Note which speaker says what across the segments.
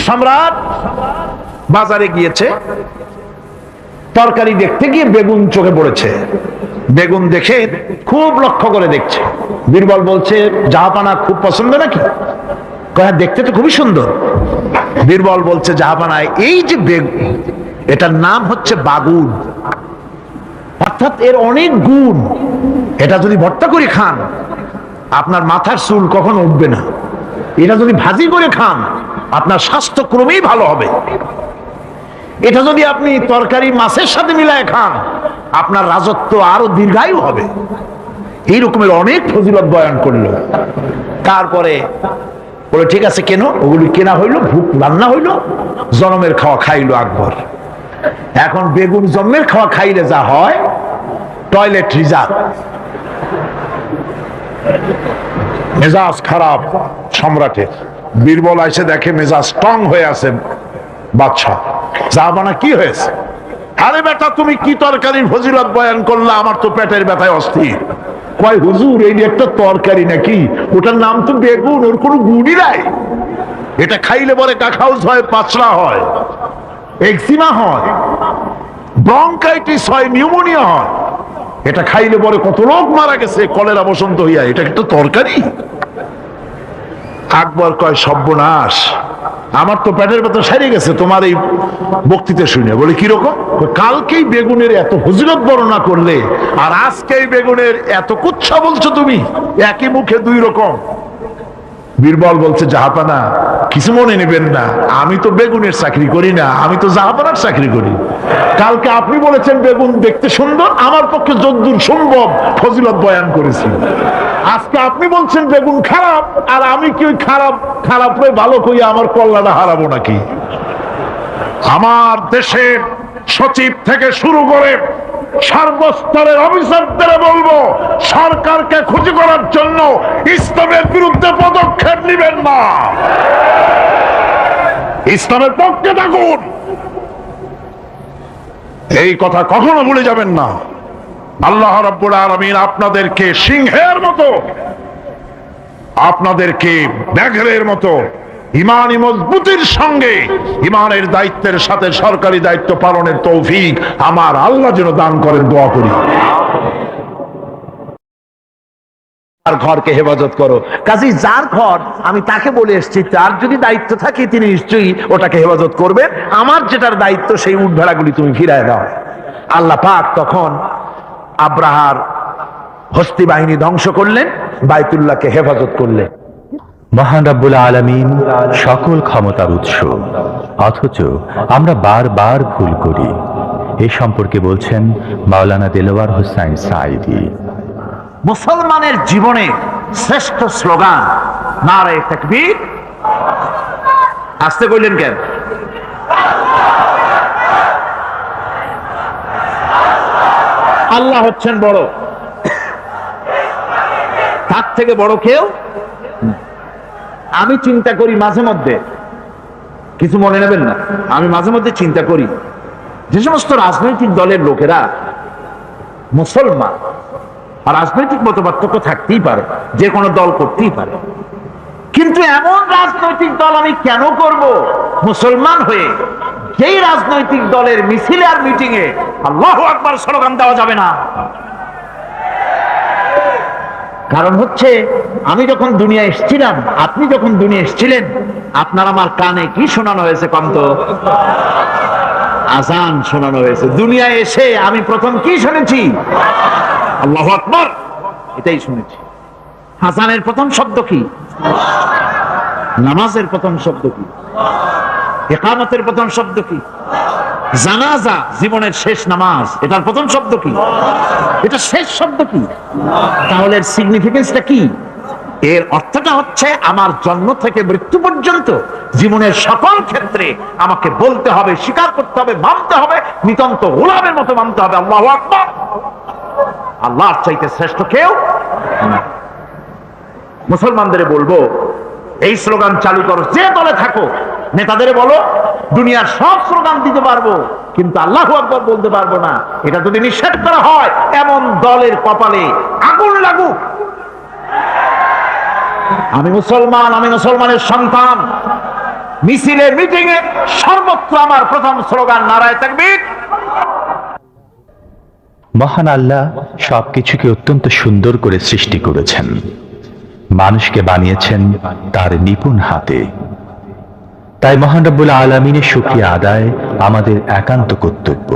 Speaker 1: সম্রাট বাজারে গিয়েছে, তরকারি দেখতে গিয়ে বেগুন চোখে পড়েছে। বেগুন দেখে খুব লক্ষ্য করে দেখছে। বীরবল বলছে, জাহাপানা খুব পছন্দ নাকি? কয়, দেখতে তো খুবই সুন্দর। বীরবল বলছে, জাহাপানা এই যে বেগুন, এটার নাম হচ্ছে বাগুন, অর্থাৎ এর অনেক গুণ। এটা যদি ভর্তা করে খান আপনার মাথার চুল কখনো উঠবে না। এটা যদি ভাজি করে খান আপনার স্বাস্থ্য ক্রমেই ভালো হবে। এটা যদি আপনি তরকারি মাছের সাথে মিলায় খান আপনার রাজত্ব আরো দীর্ঘায়ু হবে। এই রকমের অনেক ফজিলত বয়ান করলো। তারপরে বলে, ঠিক আছে কেন? ওগুলি কেনা হইলো, ভুক রান্না হইলো, জনমের খাওয়া খাইলো আকবর। এখন বেগুন জন্মের খাওয়া খাইলে যা হয়, টয়লেট রিজার্ভ। মেজাজ খারাপ সম্রাটের। বীরবল এসে দেখে মেজাজ স্ট্রং হয়ে আছে বাদশা। জাহাপানা কি হয়েছে? আরে বেটা, তুমি কি তরকারির ফজিলত বয়ান করলা? আমার তো পেটের ব্যথায় অস্থির। কয়, হুজুর এই একটা তরকারি নাকি, ওটার নাম তো বেগুন, ওর কোনো গুণই নাই। এটা খাইলে পরে কাখাউস হয়, পাচড়া হয়, এক্সিমা হয়, ব্রঙ্কাইটিস হয়, নিউমোনিয়া হয়। এটা খাইলে পরে কত লোক মারা গেছে কলেরা বসন্ত হইয়া। এটা একটা তরকারি? আকবর কয়, সর্বনাশ, আমার তো পেটের ব্যথা সেরে গেছে তোমার এই বক্তৃতা শুনে। বলে, কিরকম? কালকেই বেগুনের এত ফজিলত বর্ণনা করলে আর আজকেই বেগুনের এত কুচ্ছা বলছো তুমি, একই মুখে দুই রকম। বীরবল বলছে, জাহাপানা কিছু মনে নেবেন না, আমি তো বেগুনের চাকরি করি না, আমি তো জাহাপানার চাকরি করি। কালকে আপনি বলেছেন বেগুন দেখতে সুন্দর, আমার পক্ষে যদ্দূর সম্ভব ফজিলত বয়ান করেছি। আজকে আপনি বলছেন বেগুন খারাপ, আর আমি কি ওই খারাপ খারাপ হয়ে ভালো কইয়া আমার কল্যাণটা হারাবো নাকি? আমার দেশের সচিব থেকে শুরু করে সর্বস্তরের অফিসারদের বলবো, সরকারকে খুশি করার জন্য ইসলামের বিরুদ্ধে পদক্ষেপ নেবেন না, ইসলামের পক্ষে থাকুন। এই কথা কখনো ভুলে যাবেন না। আল্লাহ রাব্বুল আলামিন আপনাদেরকে সিংহের মতো, আপনাদেরকে ব্যাঘ্রের মতো ইমানি মজবুতির সঙ্গে ইমানের দায়িত্বের সাথে সরকারি দায়িত্ব পালনের তৌফিক আমার আল্লাহ যেন দান করেন, দোয়া করি। আর ঘরকে হেফাজত করো। কাজী যার ঘর আমি তাকে বলে এসেছি, তার যদি দায়িত্ব থাকে তিনি নিশ্চয়ই ওটাকে হেফাজত করবেন। আমার যেটার দায়িত্ব সেই উট ভেড়াগুলি তুমি ফিরায় দাও। আল্লাহ পাক তখন আব্রাহার হস্তি বাহিনী ধ্বংস করলেন, বাইতুল্লাহকে হেফাজত করলেন।
Speaker 2: মহান রাব্বুল আলামিন সকল ক্ষমতার উৎস, অথচ আমরা বারবার ভুল করি। এ সম্পর্কে বলছেন মাওলানা দেলোয়ার হোসাইন সাঈদী।
Speaker 1: মুসলমানের জীবনে শ্রেষ্ঠ স্লোগান নারে তাকবীর। আসতে বললেন কেন? আল্লাহ হচ্ছেন বড়, তার থেকে বড় কেউ। আমি চিন্তা করি মাঝে মধ্যে, কিছু মনে নেবেন না, আমি মাঝে মধ্যে চিন্তা করি যে সমস্ত রাজনৈতিক দলের লোকেরা মুসলমান, আর রাজনৈতিক মতপার্থক্য থাকতেই পারে, যে কোনো দল করতেই পারে, কিন্তু এমন রাজনৈতিক দল আমি কেন করব মুসলমান হয়ে যেই রাজনৈতিক দলের মিছিলে আর মিটিং এ আল্লাহু আকবার স্লোগান দেওয়া যাবে না? কারণ হচ্ছে, আমি যখন দুনিয়া এসেছিলাম, আপনি যখন দুনিয়া এসেছিলেন, আপনার আমার কানে কি শোনানো হয়েছে? কন্ত আজান শোনানো হয়েছে। দুনিয়া এসে আমি প্রথম কি শুনেছি? আল্লাহু আকবার, এটাই শুনেছি। আজানের প্রথম শব্দ কি? নামাজের প্রথম শব্দ কি? ইকামতের প্রথম শব্দ কি? জানাজা, জীবনের শেষ নামাজ, এটার প্রথম শব্দ কি? এটা শেষ শব্দ কি? তাহলে এর সিগনিফিকেন্সটা কি? এর অর্থটা হচ্ছে, আমার জন্ম থেকে মৃত্যু পর্যন্ত জীবনের সকল ক্ষেত্রে আমাকে বলতে হবে, স্বীকার করতে হবে, মানতে হবে, নিতান্ত গোলামের মতো মানতে হবে আল্লাহু আকবার। আল্লাহর চাইতে শ্রেষ্ঠ কেউ না। মুসলমানদের বলবো, এই স্লোগান চালু করো, যে দলে থাকো। নেতাদের বলো, দুনিয়ার সব স্লোগান দিতে পারবো কিন্তু আল্লাহু আকবার বলতে পারবো না। এটা যদি নিষেধ করা হয়, এমন দলের কপালে আগুন লাগুক। আমি মুসলমান, আমি মুসলমানের সন্তান, মিছিলে, মিটিং এ, সর্বত্র আমার প্রথম স্লোগান নারায়ে তাকবীর।
Speaker 2: মহান আল্লাহ সবকিছুকে অত্যন্ত সুন্দর করে সৃষ্টি করেছেন, মানুষকে বানিয়েছেন তার নিপুণ হাতে। তাই মহান রব্বুল আলামিনের শুকরিয়া আদায় আমাদের একান্ত কর্তব্য।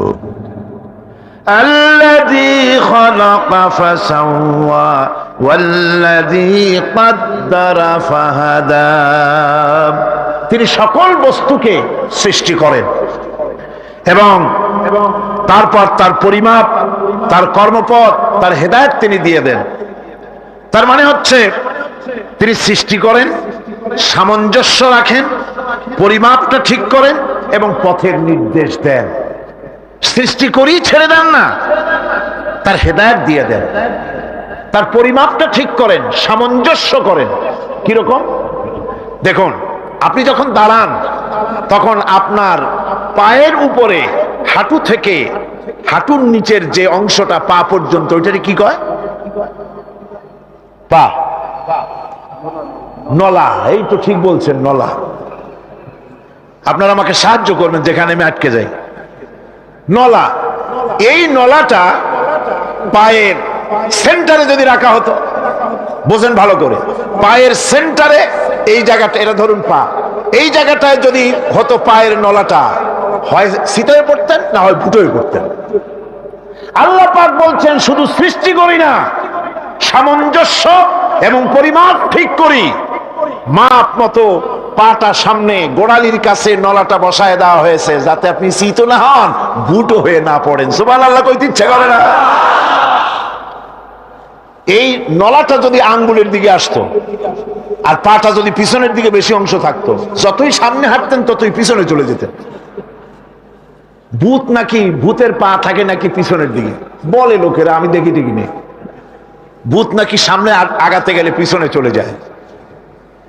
Speaker 1: الذي خلق فسوى والذي قدر فهدى। তিনি সকল বস্তুকে সৃষ্টি করেন এবং তারপর তার পরিমাপ, তার কর্মপথ, তার হেদায়েত তিনি দিয়ে দেন। তার মানে হচ্ছে তিনি সৃষ্টি করেন, সামঞ্জস্য রাখেন, পরিমাপটা ঠিক করেন এবং পথের নির্দেশ দেন। সৃষ্টি করি ছেড়ে দেন না, তার হেদায়েত দিয়ে দেন, তার পরিমাপটা ঠিক করেন, সামঞ্জস্য করেন। কিরকম? দেখুন, আপনি যখন দাঁড়ান তখন আপনার পায়ের উপরে হাঁটু থেকে হাঁটুর নিচের যে অংশটা পা পর্যন্ত, ওইটাকে কি কয়? পা, নলা। এই তো ঠিক বলছেন, নলা। আপনারা আমাকে সাহায্য করবেন যেখানে আমি আটকে যাই। নলা। এই নলাটা পায়ের সেন্টারে যদি রাখা হতো, বোঝেন ভালো করে, পায়ের সেন্টারে এই জায়গাটা, এটা ধরুন পা, এই জায়গাটায় যদি হতো পায়ের নলাটা, হয় সিতায় পড়তেন না হয় ফুটোয় পড়তেন। আল্লাহ পাক বলছেন শুধু সৃষ্টি করি না, সামঞ্জস্য এবং পরিমাপ ঠিক করি। মাপ মতো পাটা সামনে গোড়ালির কাছে নলাটা বসায় দেওয়া হয়েছে, যাতে আপনি শীত না হন, বুটো হয়ে না পড়েন। সুবহানাল্লাহ কইতে ইচ্ছে করে না? এই নলাটা যদি আঙ্গুলের দিকে আসতো আর পাটা যদি পিছনের দিকে বেশি অংশ থাকতো, যতই সামনে হাঁটতেন ততই পিছনে চলে যেতেন। ভূত নাকি, ভূতের পা থাকে নাকি পিছনের দিকে, বলে লোকেরা, আমি দেখি ঠিকই নেই। ভূত নাকি সামনে আগাতে গেলে পিছনে চলে যায়।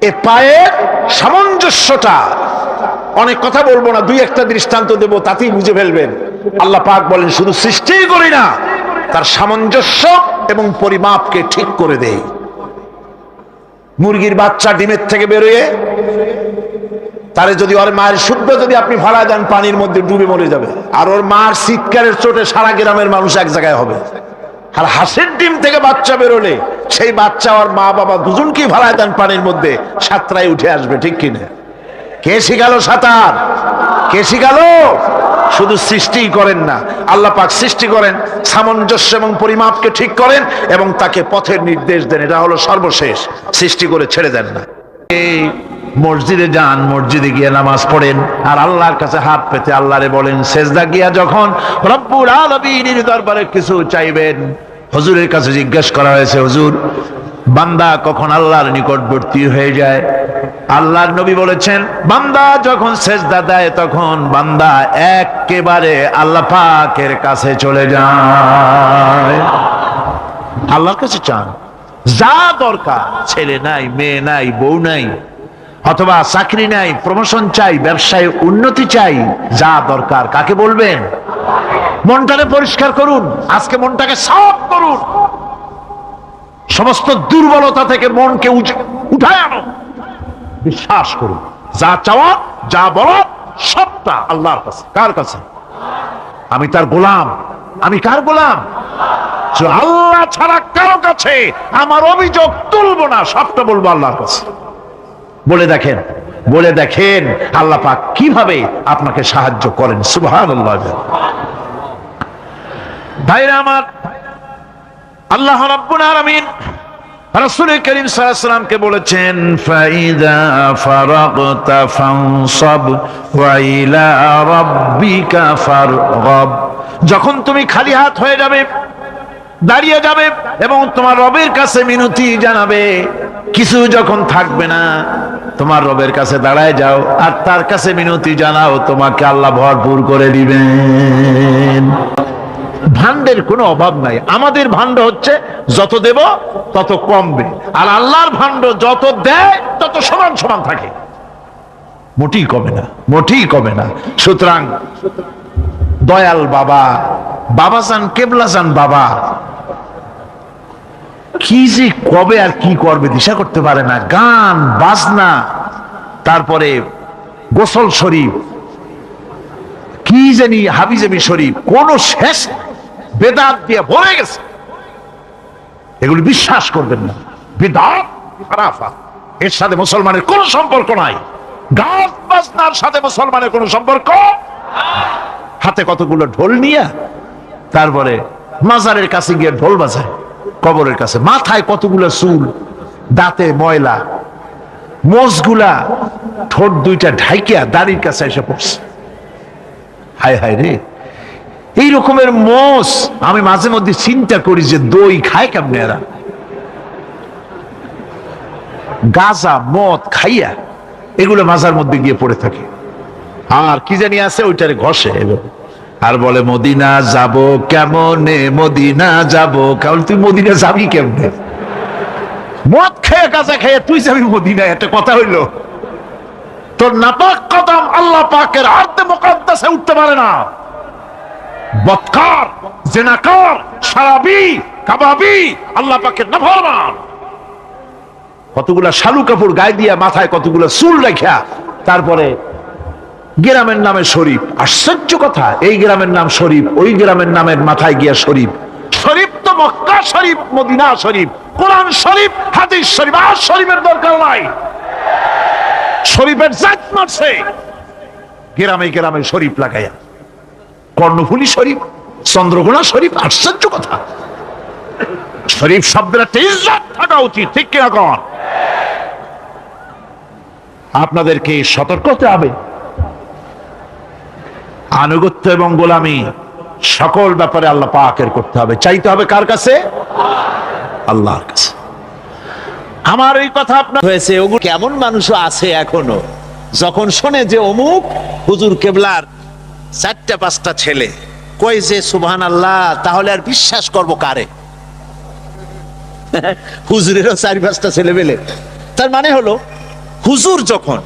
Speaker 1: এ পায়ের সামঞ্জস্যটা, অনেক কথা বলবো না, দুই একটা দৃষ্টান্ত দেবো, তাতেই বুঝে ফেলবেন। আল্লাহ পাক বলেন শুধু সৃষ্টিই করি না, তার সামঞ্জস্য এবং পরিমাপকে ঠিক করে দেই। মুরগির বাচ্চা ডিমের থেকে বেরোয়, তারে যদি ওর মায়ের শুদ্ধ যদি আপনি ভাড়া দেন, পানির মধ্যে ডুবে মরে যাবে। আর ওর মার চিৎকারের চোটে সারা গ্রামের মানুষ এক জায়গায় হবে। আর হাঁসের ডিম থেকে বাচ্চা বেরোলে সেই বাচ্চা আর মা বাবা দুজনকেই ভাড়ায় দেন পানির মধ্যে, সাঁতরায় উঠে আসবে। ঠিক কিনা? কে শিখালো সাঁতার? কে শিখালো? শুধু সৃষ্টি করেন না, আল্লাহ পাক সৃষ্টি করেন, সামঞ্জস্য এবং পরিমাপকে ঠিক করেন এবং তাকে পথের নির্দেশ দেন। এটা হলো সর্বশেষ। সৃষ্টি করে ছেড়ে দেন না। এই মসজিদে যান, মসজিদে গিয়ে নামাজ পড়েন আর আল্লাহর কাছে হাত পেতে আল্লাহরে বলেন, সেজদা গিয়া যখন রব্বুল আলামিনের দরবারে কিছু চাইবেন, হুজুরের কাছে জিজ্ঞেস করা হয়েছে, হুজুর বান্দা কখন আল্লাহর নিকটবর্তী হয়ে যায়? আল্লাহর নবী বলেছেন, বান্দা যখন সেজদা দেয় তখন বান্দা একেবারে আল্লাহ পাকের কাছে চলে যায়। আল্লাহর কাছে চান, যা দরকার, ছেলে নাই, মেয়ে নাই, বউ নাই, অথবা চাকরি নাই, প্রমোশন চাই, ব্যবসায় উন্নতি চাই, যা দরকার কাকে বলবেন? মনটাকে পরিষ্কার করুন, আজকে মনটাকে সাফ করুন, সমস্ত দুর্বলতা থেকে মনকে উঠায় আনো, বিশ্বাস করুন, যা চাওয়া, যা বলা, সবটা আল্লাহর কাছে। কার কাছে? আমি তার গোলাম। আমি কার গোলাম? আল্লাহ ছাড়া কারো কাছে আমার অভিযোগ তুলবো না, সবটা বলবো আল্লাহর কাছে। বলে দেখেন, বলে দেখেন আল্লাহ পাক কিভাবে আপনাকে সাহায্য করেন। সুবহানাল্লাহ। ভাইরা আমার, আল্লাহ রাব্বুল আলামিন রাসূল করিম সাল্লাল্লাহু আলাইহি ওয়াসাল্লামকে বলেছেন, ফাইদা ফারাগতা ফানসাব ওয়া ইলা রাব্বিকা ফারগাব। যখন তুমি খালি হাত হয়ে যাবে, দাঁড়িয়ে যাবে এবং তোমার রবের কাছে মিনতি জানাবে, কিছু যখন থাকবে না, তোমার রবের কাছে দাঁড়ায় যাও আর তার কাছে মিনতি জানাও, তোমাকে আল্লাহ ভরপুর করে দিবেন। ভান্ডের কোনো অভাব নাই। আমাদের ভান্ড হচ্ছে যত দেব তত কমবে, আর আল্লাহর ভান্ড যত দেয় তত সমান সমান থাকে, মোটেই কমে না, মোটেই কমে না। সুতরাং দয়াল বাবা, বাবাজান, কেবলাজান বাবা কি যে কবে আর কি করবে দিশা করতে পারে না। গান বাজনা, তারপরে গোসল শরীফ, কি জানি হাবিজাবি শরীফ, কোন শেষ বেদাত দিয়ে ভরে গেছে। এগুলি বিশ্বাস করবেন না, বিদআত খারাফা, এর সাথে মুসলমানের কোনো সম্পর্ক নাই। গান বাজনার সাথে মুসলমানের কোনো সম্পর্ক। হাতে কতগুলো ঢোল নিয়ে তারপরে মাজারের কাছে গিয়ে ঢোল বাজায়, কবরের কাছে মাথায় কতগুলো চুল, দাঁতে ময়লা, মোষগুলা ঠোঁট দুইটা ঢাইকিয়া দাড়ির কাছে এসে পড়ছে। হায় হায় রে, এই রকমের মোষ আমি মাঝে মধ্যে চিন্তা করি যে দই খায় কেমনে এরা, গাঁজা মদ খাইয়া এগুলো মাজার মধ্যে গিয়ে পড়ে থাকে। আর কি জানি আছে ওইটারে ঘষে আর বলে মদিনা যাব কেমনে, মদিনা যাব কেমন। তুই মদিনা যাবি কেমনে? মদ খেয়ে গাঁজা খেয়ে তুই যাবি মদিনা? একটা কথা হইলো? তোর নাপাক কদম আল্লাহ পাকের আরদে মুকাদ্দাসে উঠতে পারে না। বদকার, জিনাকার, শারাবি, কাবাবি, আল্লাহ পাকের নাফরমান, কতগুলা শালু কাপড় গায়ে দিয়া মাথায় কতগুলা চুল রাখিয়া তারপরে গ্রামের নামে শরীফ। আশ্চর্য কথা, এই গ্রামের নাম শরীফ, ওই গ্রামের নামের মাথায় গিয়া শরীফ। শরীফ তো মক্কা শরীফ, মদিনা শরীফ, কোরআন শরীফ, হাদিস শরীফ। আর শরীফের দরকার নাই। শরীফের জাত মারছে গ্রামে গ্রামে শরীফ লাগাইয়া। কর্ণফুলী শরীফ, চন্দ্রকোনা শরীফ। আশ্চর্য কথা, শরীফ শব্দের একটা ইজ্জত থাকা উচিত, ঠিক কিনা কন? আপনাদেরকে সতর্ক হতে হবে। আনুগত্য এবং গোলামি সকল ব্যাপারে আল্লাহ পাকের করতে হবে। চাইতে হবে কার কাছে? আল্লাহর কাছে। আমার এই কথা আপনার
Speaker 3: হয়েছে, ওগুলো কেমন মানুষও আছে এখনো, যখন শোনে যে অমুক হুজুর কেবলার 4-5টা ছেলে কই যে সুবহানাল্লাহ, তাহলে আর বিশ্বাস করব কারে? হুজুরেরও 4-5টা ছেলে পেলে, তার মানে হলো হুজুর যখন,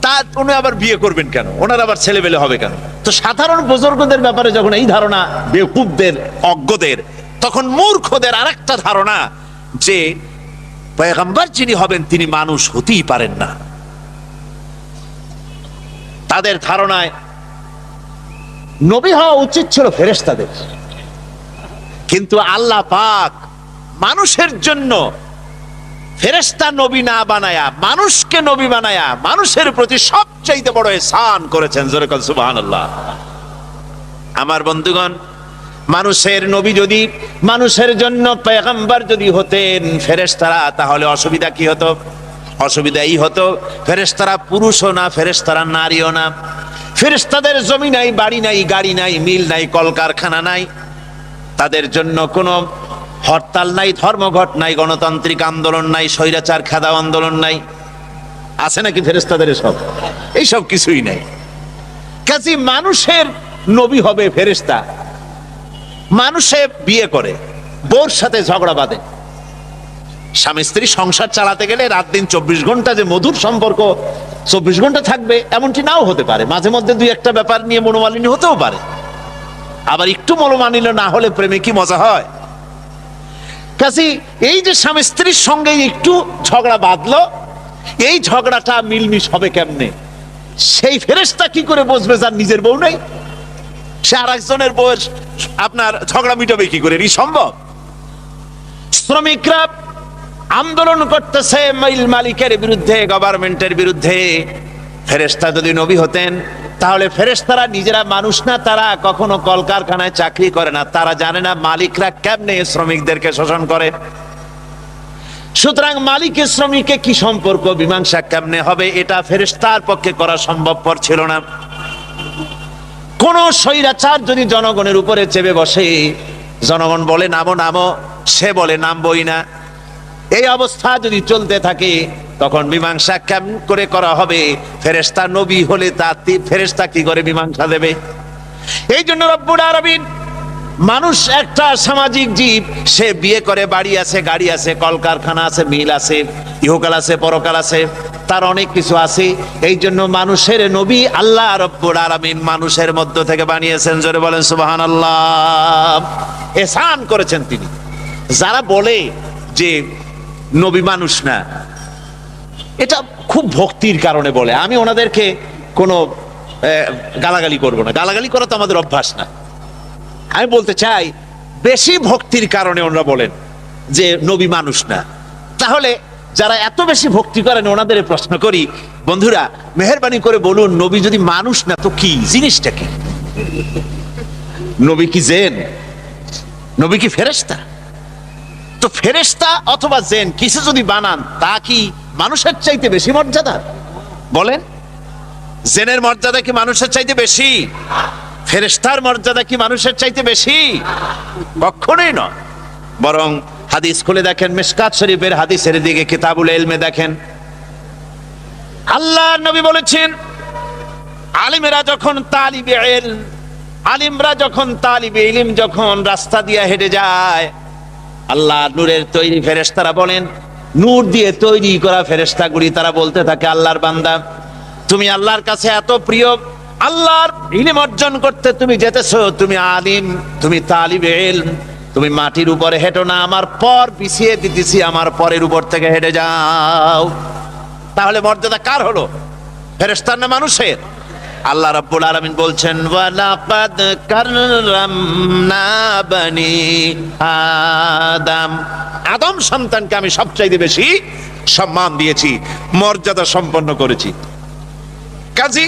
Speaker 3: তা উনি আবার বিয়ে করবেন কেন? ওনার আবার ছেলে পেলে হবে কেন? তো সাধারণ বুজুর্গদের ব্যাপারে যখন এই ধারণা বেকুবদের, অজ্ঞদের, তখন মূর্খদের আরেকটা ধারণা যে পয়গম্বর যিনি হবেন তিনি মানুষ হতেই পারেন না। তাদের ধারণায় নবী হওয়া উচিত ছিল ফেরেশতাদের, কিন্তু আল্লাহ পাক মানুষের জন্য ফেরেশতা নবী না বানায়া মানুষকে নবী বানায়া মানুষের প্রতি সবচাইতে বড় ihsan করেছেন। জোরে বলেন সুবহানাল্লাহ। আমার বন্ধুগণ, মানুষের নবী যদি, মানুষের জন্য পয়গম্বর যদি হতেন ফেরেশতারা, তাহলে অসুবিধা কি হতো? অসুবিধা এই হতো, ফেরেশতারা পুরুষও না, ফেরেশতারা নারীও না। ফেরেশতাদের জমি নাই, বাড়ি নাই, গাড়ি নাই, মিল নাই, কলকারখানা নাই। তাদের জন্য কোনো হরতাল নাই, ধর্মঘট নাই, গণতান্ত্রিক আন্দোলন নাই, স্বৈরাচার খেদাও আন্দোলন নাই। আছে নাকি ফেরেশতাদের? সব এইসব কিছুই নাই। কাজী মানুষের নবী হবে ফেরেশতা। মানুষে বিয়ে করে, বউর সাথে ঝগড়া বাঁধে। স্বামী স্ত্রী সংসার চালাতে গেলে রাত দিন 24 ঘন্টা যে মধুর সম্পর্ক 24 ঘন্টা থাকবে এমনটি নাও হতে পারে। মাঝে মধ্যে 2-1টা ব্যাপার নিয়ে মনোমালিন্য হতেও পারে। আবার একটু মনোমালিন্য না হলে প্রেমে কি মজা হয়? কাজী এই যে স্বামী স্ত্রীর সঙ্গে একটু ঝগড়া বাঁধলো, এই ঝগড়াটা মিলমিশ হবে কেমনে? সেই ফেরেশতা কি করে বুঝবে যার নিজের বউ নাই? সে আর একজনের বউয়ের আপনার ঝগড়া মিটাবে কি করে? এই সম্ভব? শ্রমিকরা আন্দোলন করতেছে মিল মালিকের বিরুদ্ধে, গভর্নমেন্টের বিরুদ্ধে। ফেরেশতা যদি নবী হতেন তাহলে ফেরেশতারা নিজেরা মানুষ না, তারা কখনো কলকারখানায় চাকরি করে না, তারা জানে না মালিকরা কেমনে শ্রমিকদেরকে শোষণ করে। সুতরাং মালিকের শ্রমিকে কি সম্পর্ক, মীমাংসা কেমনে হবে, এটা ফেরেশতার পক্ষে করা সম্ভবপর ছিল না। কোন স্বৈরাচার যদি জনগণের উপরে চেপে বসে, জনগণ বলে নামো নামো, সে বলে নামবই না, এই অবস্থা যদি চলতে থাকে তখন মীমাংসা কেমন করে করা হবে? ফেরেশতা নবী হলে তা ফেরেশতা কি করে মীমাংসা দেবে? এই জন্য রব্বুল আলামিন, মানুষ একটা সামাজিক জীব, সে বিয়ে করে, বাড়ি আছে, গাড়ি আছে, কলকারখানা আছে, মিল আছে, ইহকাল আছে, পরকাল আছে, তার অনেক কিছু আছে। এই জন্য মানুষের নবী আল্লাহ রব্বুল আলামিন মানুষের মধ্য থেকে বানিয়েছেন। জোরে বলেন সুবহানাল্লাহ। ihsan করেছেন তিনি। যারা বলে যে নবী মানুষ না, এটা খুব ভক্তির কারণে বলে। আমি ওনাদেরকে কোনো গালাগালি করব না, গালাগালি করা তো আমাদের অভ্যাস না। আমি বলতে চাই বেশি ভক্তির কারণে ওনারা বলেন যে নবী মানুষ না। তাহলে যারা এত বেশি ভক্তি করেন ওনাদের প্রশ্ন করি, বন্ধুরা মেহেরবানি করে বলুন, নবী যদি মানুষ না তো কি জিনিসটা কি? নবী কি জেন? নবী কি ফেরেশতা? তো ফেরেশতা অথবা জেন কিছু যদি বানান তা কি মানুষের চাইতে বেশি মর্যাদা? বলেন, জেনের মর্যাদা কি মানুষের চাইতে বেশি? ফেরেশতার মর্যাদা কি মানুষের চাইতে বেশি? কখনোই নয়। বরং হাদিস খুলে দেখেন, মিশকাত শরীফের হাদিসের দিকে কিতাবুল ইলমে দেখেন, আল্লাহর নবী বলেছেন, আলিমরা যখন তালিবে ইলম, আলিমরা যখন তালিবে ইলম যখন রাস্তা দিয়ে হেঁটে যায়, আল্লাহ নূরের তৈরি ফেরেশতারা বলেন, নূর দিয়ে তৈরি করা ফেরেশতাগুলি তারা বলতে থাকে, আল্লাহর বান্দা তুমি আল্লাহর কাছে এত প্রিয়, আল্লাহর ইলম অর্জন করতে তুমি যেতেছো, তুমি আলিম, তুমি তালিবে ইলম, তুমি মাটির উপরে হেঁটো না, আমার পর বিছিয়ে দিতেছি, আমার পরের উপর থেকে হেঁটে যাও। তাহলে মর্যাদা কার হলো, ফেরেশতার না মানুষের? আল্লাহ রাব্বুল আলামিন বলছেন, ওয়ালাকাদ কাররামনা বানি আদম, আদম সন্তানকে আমি সবচাইতে বেশি সম্মান দিয়েছি, মর্যাদা সম্পন্ন করেছি। কাজী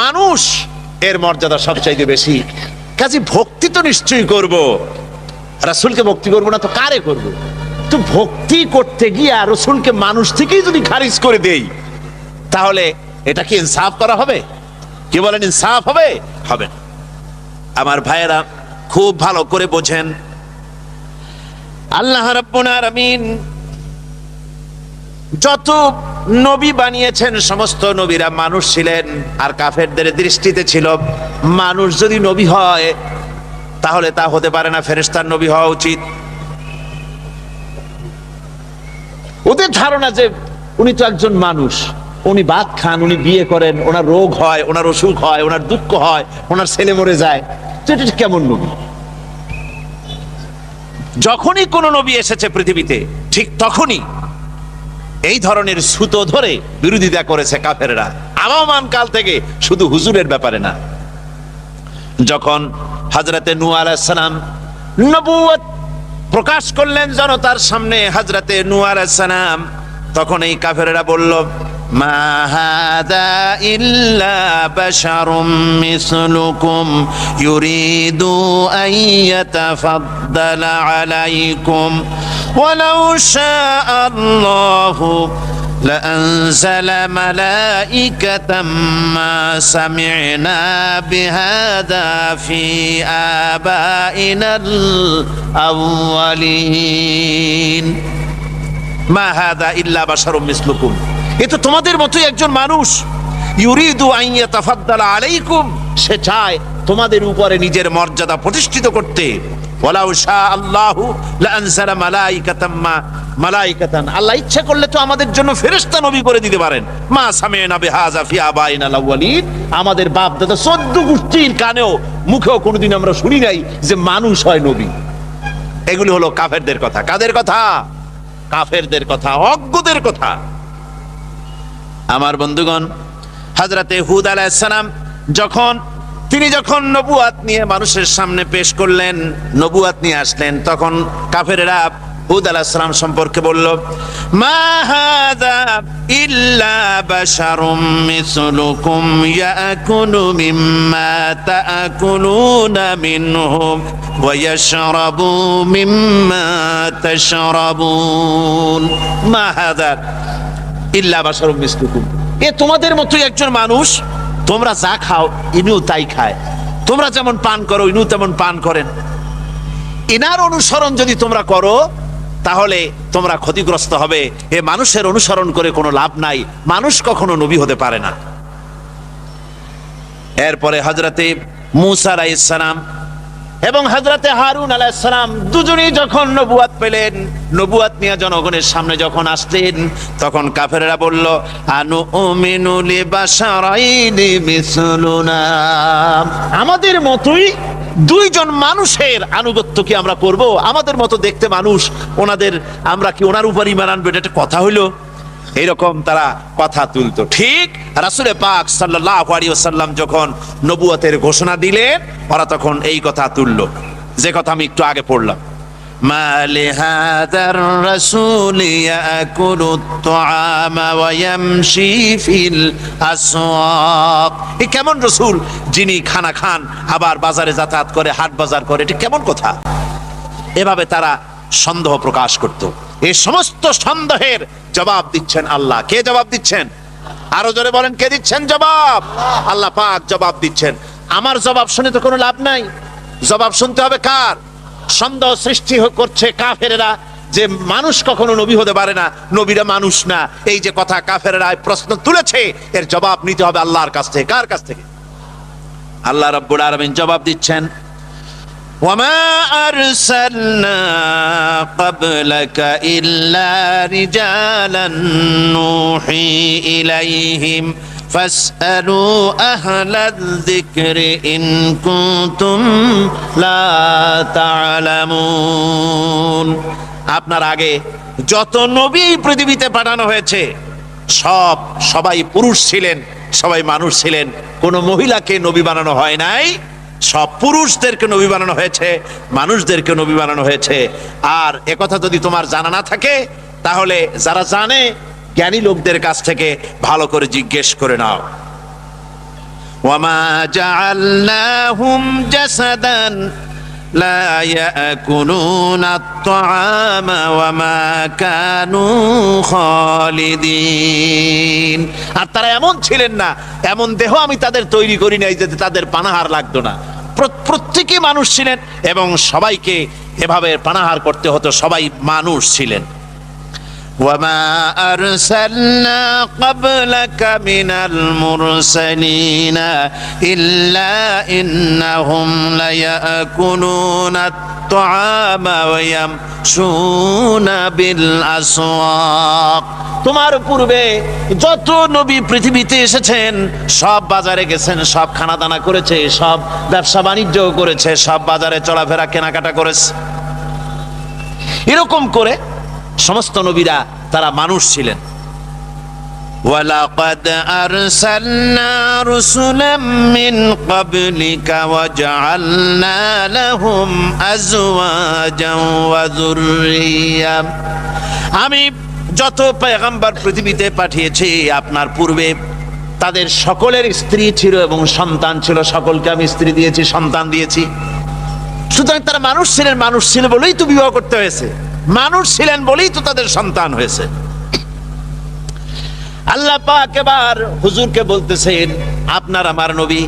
Speaker 3: মানুষ এর মর্যাদা সবচাইতে বেশি, কাজী ভক্তি তো নিশ্চয়ই করব। রাসূলকে ভক্তি করব না তো কারে করব? তো ভক্তি করতে গিয়ে রাসূলকে মানুষ থেকেই যদি খারিজ করে দেই, তাহলে এটা কি ইনসাফ করা হবে? কি বলেন, ইনসাফ হবে? হবে না। আমার ভাইয়েরা খুব ভালো করে বোঝেন, আল্লাহ রাব্বুল আলামিন যত নবী বানিয়েছেন সমস্ত নবীরা মানুষ ছিলেন, আর কাফেরদের দৃষ্টিতে ছিল মানুষ যদি নবী হয় তাহলে তা হতে পারে না, ফেরেশতার নবী হওয়া উচিত। ওদের ধারণা যে উনি তো একজন মানুষ, উনি ভাত খান, উনি বিয়ে করেন, ওনার রোগ হয়, ওনার অসুখ হয়, ওনার দুঃখ হয়, ওনার ছেলে মরে যায়, তো এটা কেমন নবী? যখনই কোন নবী এসেছে পৃথিবীতে ঠিক তখনই এই ধরনের সুতো ধরে বিরোধিতা করেছে কাফেররা, আবহমান কাল থেকে, শুধু হুজুরের ব্যাপারে না। যখন হযরতে নূহ আলাইহিস সালাম নবুয়ত প্রকাশ করলেন জনতার সামনে, হযরতে নূহ আলাইহিস সালাম, তখন এই কাফেররা বলল, মা হাযা ইল্লা বাশারুম মিসলুকুম ইউরিদু আন ইয়াতাফাদ্দালা আলাইকুম ওয়ালাউ শাআ আল্লাহু لأنزل ملائكة ما سمعنا بهذا في آبائنا الأولين মা হাযা ইল্লা বাশারুম মিসলুকুম, এ তো তোমাদের মতোই একজন মানুষ, ইউরিদু আন ইয়াতাফাদ্দালা আলাইকুম, সে চায় তোমাদের উপরে নিজের মর্যাদা প্রতিষ্ঠিত করতে। ওয়ালাউ শা আল্লাহু লাআনজালা মালাইকাতান, আল্লাহ ইচ্ছা করলে তো আমাদের জন্য ফেরেশতা নবী করে দিতে পারেন। মা সামি'না বিহাযা ফি আবাইনাল আউয়ালিন, আমাদের বাপ দাদা 14 গোষ্ঠীর কানেও মুখেও কোনোদিন আমরা শুনি নাই যে মানুষ হয় নবী। এগুলি হলো কাফেরদের কথা। কাদের কথা? কাফেরদের কথা, অজ্ঞদের কথা। আমার বন্ধুগণ, হযরতে হুদ আলাইহিস সালাম তিনি যখন নবুয়াত নিয়ে মানুষের সামনে পেশ করলেন, নবুয়াত নিয়ে আসলেন, তখন কাফেররা হুদ আলাইহিস সালাম সম্পর্কে বলল, মা হাযা ইল্লা বাশারুম মিসলুকুম ইয়াকুলু মিম্মা তাআকুলুনা মিনহু ওয়া ইয়াশরাবু মিম্মা তাশরাবুন। মা হাযা ইল্লা বাশারুম মিসলুকুম, এ তোমাদের মতোই একজন মানুষ, তোমরা যা খাও ইনিও তাই খায়, তোমরা যেমন পান করো ইনিও তেমন পান করেন। ইনার অনুসরণ যদি তোমরা করো তাহলে তোমরা ক্ষতিগ্রস্ত হবে। এ মানুষের অনুসরণ করে কোনো লাভ নাই, মানুষ কখনো নবী হতে পারে না। এরপরে হযরতে মূসা আলাইহিস সালাম এবং হযরতে হারুন আলাইহিস সালাম দুজনেই যখন নবুয়াত পেলেন, নবুয়াত নিয়ে জনগণের সামনে যখন আসলেন, তখন কাফেররা বলল, আনুমিনু লিবাশারাইনি মিসলুনা, আমাদের মতোই দুইজন মানুষের আনুগত্য কি আমরা করব? আমাদের মতো দেখতে মানুষ, ওনাদের আমরা কি ওনার উপর ঈমান আনবো? এটা একটা কথা হইল? এরকম তারা কথা তুলতো। ঠিক রাসূল পাক সাল্লাল্লাহু আলাইহি ওয়াসাল্লাম যখন নবুয়তের ঘোষণা দিলেন, ওরা তখন এই কথা তুললো, যে কথা আমি একটু আগে পড়লাম, মা লিহাদার রাসূল ইয়াকুলুত তুআমা ওয়া ইয়ামশি ফিল আসওয়াক। এই কেমন রাসূল যিনি খানা খান আবার বাজারে যাতায়াত করে, হাট বাজার করে, এটা কেমন কথা? এভাবে তারা সন্দেহ প্রকাশ করত। এই সমস্ত সন্দেহের জবাব দিচ্ছেন আল্লাহ। কে জবাব দিচ্ছেন? আরো জোরে বলেন, কে দিচ্ছেন জবাব? আল্লাহ পাক জবাব দিচ্ছেন। আমার জবাব শুনে তো কোনো লাভ নাই, জবাব শুনতে হবে কার? সন্দেহ সৃষ্টি করছে কাফেরেরা যে মানুষ কখনো নবী হতে পারে না, নবীরা মানুষ না, এই যে কথা কাফেরেরা প্রশ্ন তুলেছে, এর জবাব নিতে হবে আল্লাহর কাছ থেকে। কার কাছ থেকে? আল্লাহ রাব্বুল আলামিন জবাব দিচ্ছেন, وما أرسلنا قبلك إلا رجالا نوحي إليهم فاسألوا أهل الذكر إن كنتم لا تعلمون। আপনার আগে যত নবী পৃথিবীতে পাঠানো হয়েছে সবাই পুরুষ ছিলেন, সবাই মানুষ ছিলেন, কোনো মহিলাকে নবী বানানো হয় নাই। সব পুরুষদেরকে নবী বানানো হয়েছে, মানুষদেরকে নবী বানানো হয়েছে। আর একথা যদি তোমার জানা না থাকে, তাহলে যারা জানে জ্ঞানী লোকদের কাছ থেকে ভালো করে জিজ্ঞেস করে নাও। ওয়ামা জাআলনাহুম জাসাদান লা ইয়াকুলুনা আত-তাআমা ওয়ামা কানু খালিদিন। আর তারা এমন ছিলেন না, এমন দেহ আমি তাদের তৈরি করি নাই যে তাদের পানাহার লাগতো না। প্রত্যেকে মানুষ ছিলেন এবং সবাইকে এভাবে পানাহার করতে হতো, সবাই মানুষ ছিলেন। ওয়ামা আরসালনা ক্বাবলাকা মিনাল মুরসালিনা ইল্লা ইন্নাহুম লায়াকুলুনা আত-তাআমা ওয়া ইয়ামশুনা বিল আসওয়াক। তোমার পূর্বে যত নবী পৃথিবীতে এসেছেন সব বাজারে গেছেন, সব খানা দানা করেছে, সব ব্যবসা বাণিজ্য করেছে, সব বাজারে চলাফেরা কেনাকাটা করেছে। এরকম করে সমস্ত নবীরা তারা মানুষ ছিলেন। ওয়ালাকাদ আরসালনা রুসুলাম মিন ক্বাবলিকা ওয়া জাআলনা লাহুম আজওয়াজান ওয়া যুররিয়া। আমি যত পয়গম্বর পৃথিবীতে পাঠিয়েছি আপনার পূর্বে তাদের সকলের স্ত্রী ছিল এবং সন্তান ছিল, সকলকে আমি স্ত্রী দিয়েছি, সন্তান দিয়েছি। সুতরাং তারা মানুষ ছিলেন, মানুষ ছিল বলেই তো বিবাহ করতে হয়েছে, মানুষ ছিলেন বলেই তো তাদের সন্তান হয়েছে। আল্লাহ পাক এবার হুজুরকে বলতেছেন, আপনার আমার নবী।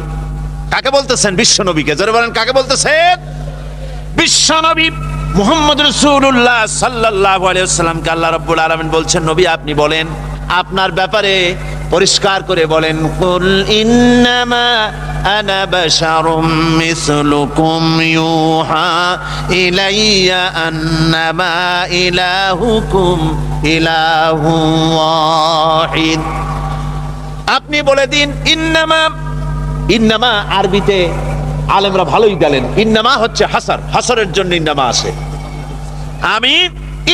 Speaker 3: কাকে বলতেছেন? বিশ্ব নবীকে। জোরে বলেন, কাকে বলতেছেন? বিশ্ব নবী মুহাম্মদ রাসূলুল্লাহ সাল্লাল্লাহু আলাইহি ওয়াসাল্লামকে আল্লাহ রাব্বুল আলামিন বলছেন, নবী আপনি বলেন, আপনার ব্যাপারে পরিষ্কার করে বলেন, কুল ইন্নামা আনা বাশারুম মিসলুকুম ইউহা ইলাইয়া আন্নামা ইলাহুকুম ইলাহু ওয়াহিদ। আপনি বলে দিন ইন্নামা। ইন্নামা আরবিতে আলেমরা ভালোই গেলেন, ইন্নামা হচ্ছে হাসার, হাসারের জন্য ইন্নামা আসে। আমি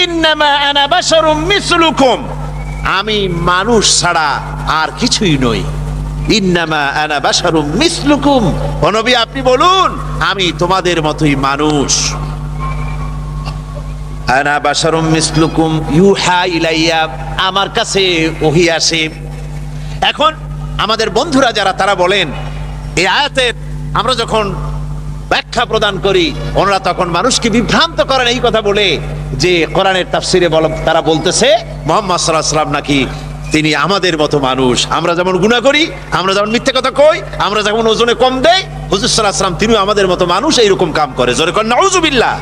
Speaker 3: ইন্নামা আনা বাশারুম মিসলুকুম, আমি মানুষ ছাড়া আর কিছুই নই। ইন্নামা আনা বাশারুম মিসলুকুম, ও নবী আপনি বলুন আমি তোমাদের মতোই মানুষ। আনা বাশারুম মিসলুকুম ইউহা ইলাইয়া, আমার কাছে ওহী আসে। এখন আমাদের বন্ধুরা যারা তারা বলেন এই আয়াতের আমরা যখন ব্যাখ্যা প্রদান করি ওনারা তখন মানুষকে বিভ্রান্ত করেন এই কথা বলে যে কোরআনের তাফসিরে তারা বলতেছে মুহাম্মদ সাল্লাল্লাহু আলাইহি ওয়াসাল্লাম নাকি তিনি আমাদের মতো মানুষ। আমরা যেমন গুনাহ করি, আমরা যেমন মিথ্যা কথা কই, আমরা যেমন ওজনে কম দেই, হুজুর সাল্লাল্লাহু আলাইহি ওয়াসাল্লাম তিনিও আমাদের মতো মানুষ, এইরকম কাম করে। জোরে কোন নাউযুবিল্লাহ।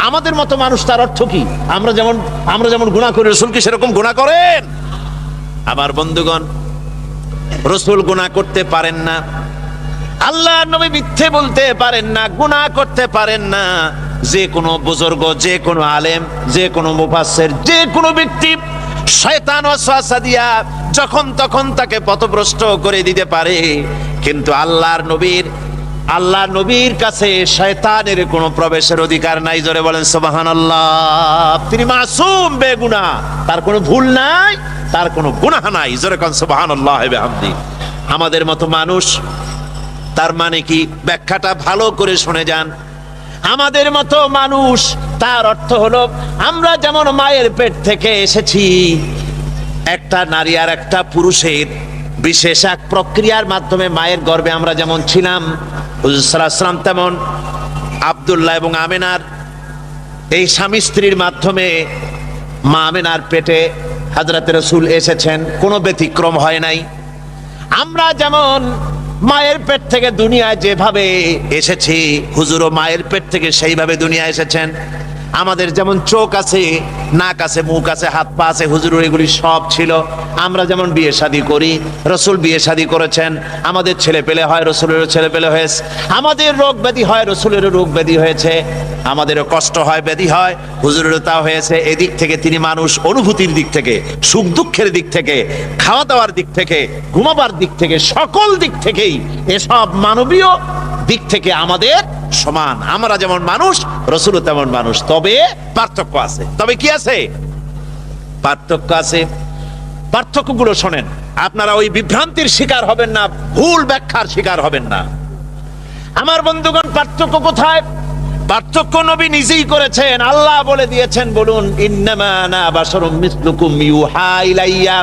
Speaker 3: আমাদের মতো মানুষ তার অর্থ কি? আমরা যেমন গুনাহ করি রাসূল কি সেরকম গুনাহ করেন? আমার বন্ধুগণ, রাসূল গুনাহ করতে পারেন না, আল্লাহ নবী মিথ্যে বলতে পারেন না, গুনাহ করতে পারেন না। যে কোনো বুজুর্গ, যে কোনো আলেম, যে কোনো মুফাসসির, যে কোনো ব্যক্তি শয়তান ওয়াসওয়াসা দিয়া যখন তখন তাকে পথভ্রষ্ট করে দিতে পারে, কিন্তু আল্লাহর নবীর আল্লাহ নবীর কাছে শয়তানের কোনো প্রবেশের অধিকার নাই। জোরে বলেন সুবহানাল্লাহ। তিনি মাসুম, বেগুনাহ, তার কোনো ভুল নাই, তার কোনো গুনাহ নাই। জোরে কোন সুবহানাল্লাহ ওয়া বিহামদি। আমাদের মতো মানুষ, তার মানে কি? ব্যাখ্যাটা ভালো করে শুনে যান। আমাদের মতো মানুষ, তার অর্থ হলো আমরা যেমন মায়ের পেট থেকে এসেছি, একটা নারী আর একটা পুরুষের বিশেষ এক প্রক্রিয়ার মাধ্যমে মায়ের গর্ভে আমরা যেমন ছিলাম, হুজুর সাল্লাল্লাহু আলাইহি ওয়াসাল্লাম তেমন আব্দুল্লাহ এবং আমেনার এই স্বামী স্ত্রীর মাধ্যমে মা আমেনার পেটে হযরত রাসূল এসেছেন, কোনো ব্যতিক্রম হয় নাই। আমরা যেমন মায়ের পেট থেকে দুনিয়ায় যেভাবে এসেছি, হুজুরও মায়ের পেট থেকে সেইভাবে দুনিয়া এসেছেন। আমাদের যেমন চোখ আছে, নাক আছে, মুখ আছে, হাত পা আছে, হুজুরের এগুলি সব ছিল। আমরা যেমন বিয়ে শাদী করি, রসুল বিয়ে শাদী করেছেন। আমাদের ছেলে পেলে হয়, রসুলেরও ছেলে পেলে হয়েছে। আমাদের রোগ ব্যাধি হয়, রসুলেরও রোগ ব্যাধি হয়েছে। আমাদেরও কষ্ট হয়, ব্যাধি হয়, হুজুরেরও তা হয়েছে। এদিক থেকে তিনি মানুষ, অনুভূতির দিক থেকে, সুখ দুঃখের দিক থেকে, খাওয়া দাওয়ার দিক থেকে, ঘুমাবার দিক থেকে, সকল দিক থেকেই এসব মানবীয় দিক থেকে আমাদের সমান। আমরা যেমন মানুষ, রসুলও তেমন মানুষ। তবে পার্থক্য আছে। তবে কি আছে? পার্থক্য আছে। পার্থক্যগুলো শোনেন, আপনারা ওই বিভ্রান্তির শিকার হবেন না, ভুল ব্যাখ্যার শিকার হবেন না। আমার বন্ধুগণ, পার্থক্য কোথায়? পার্থক্য নবী নিজেই করেছেন। আল্লাহ বলে দিয়েছেন, বলুন, ইন্নামা আনা বাশারুম মিসলুকুম ইউহা ইলাইয়া।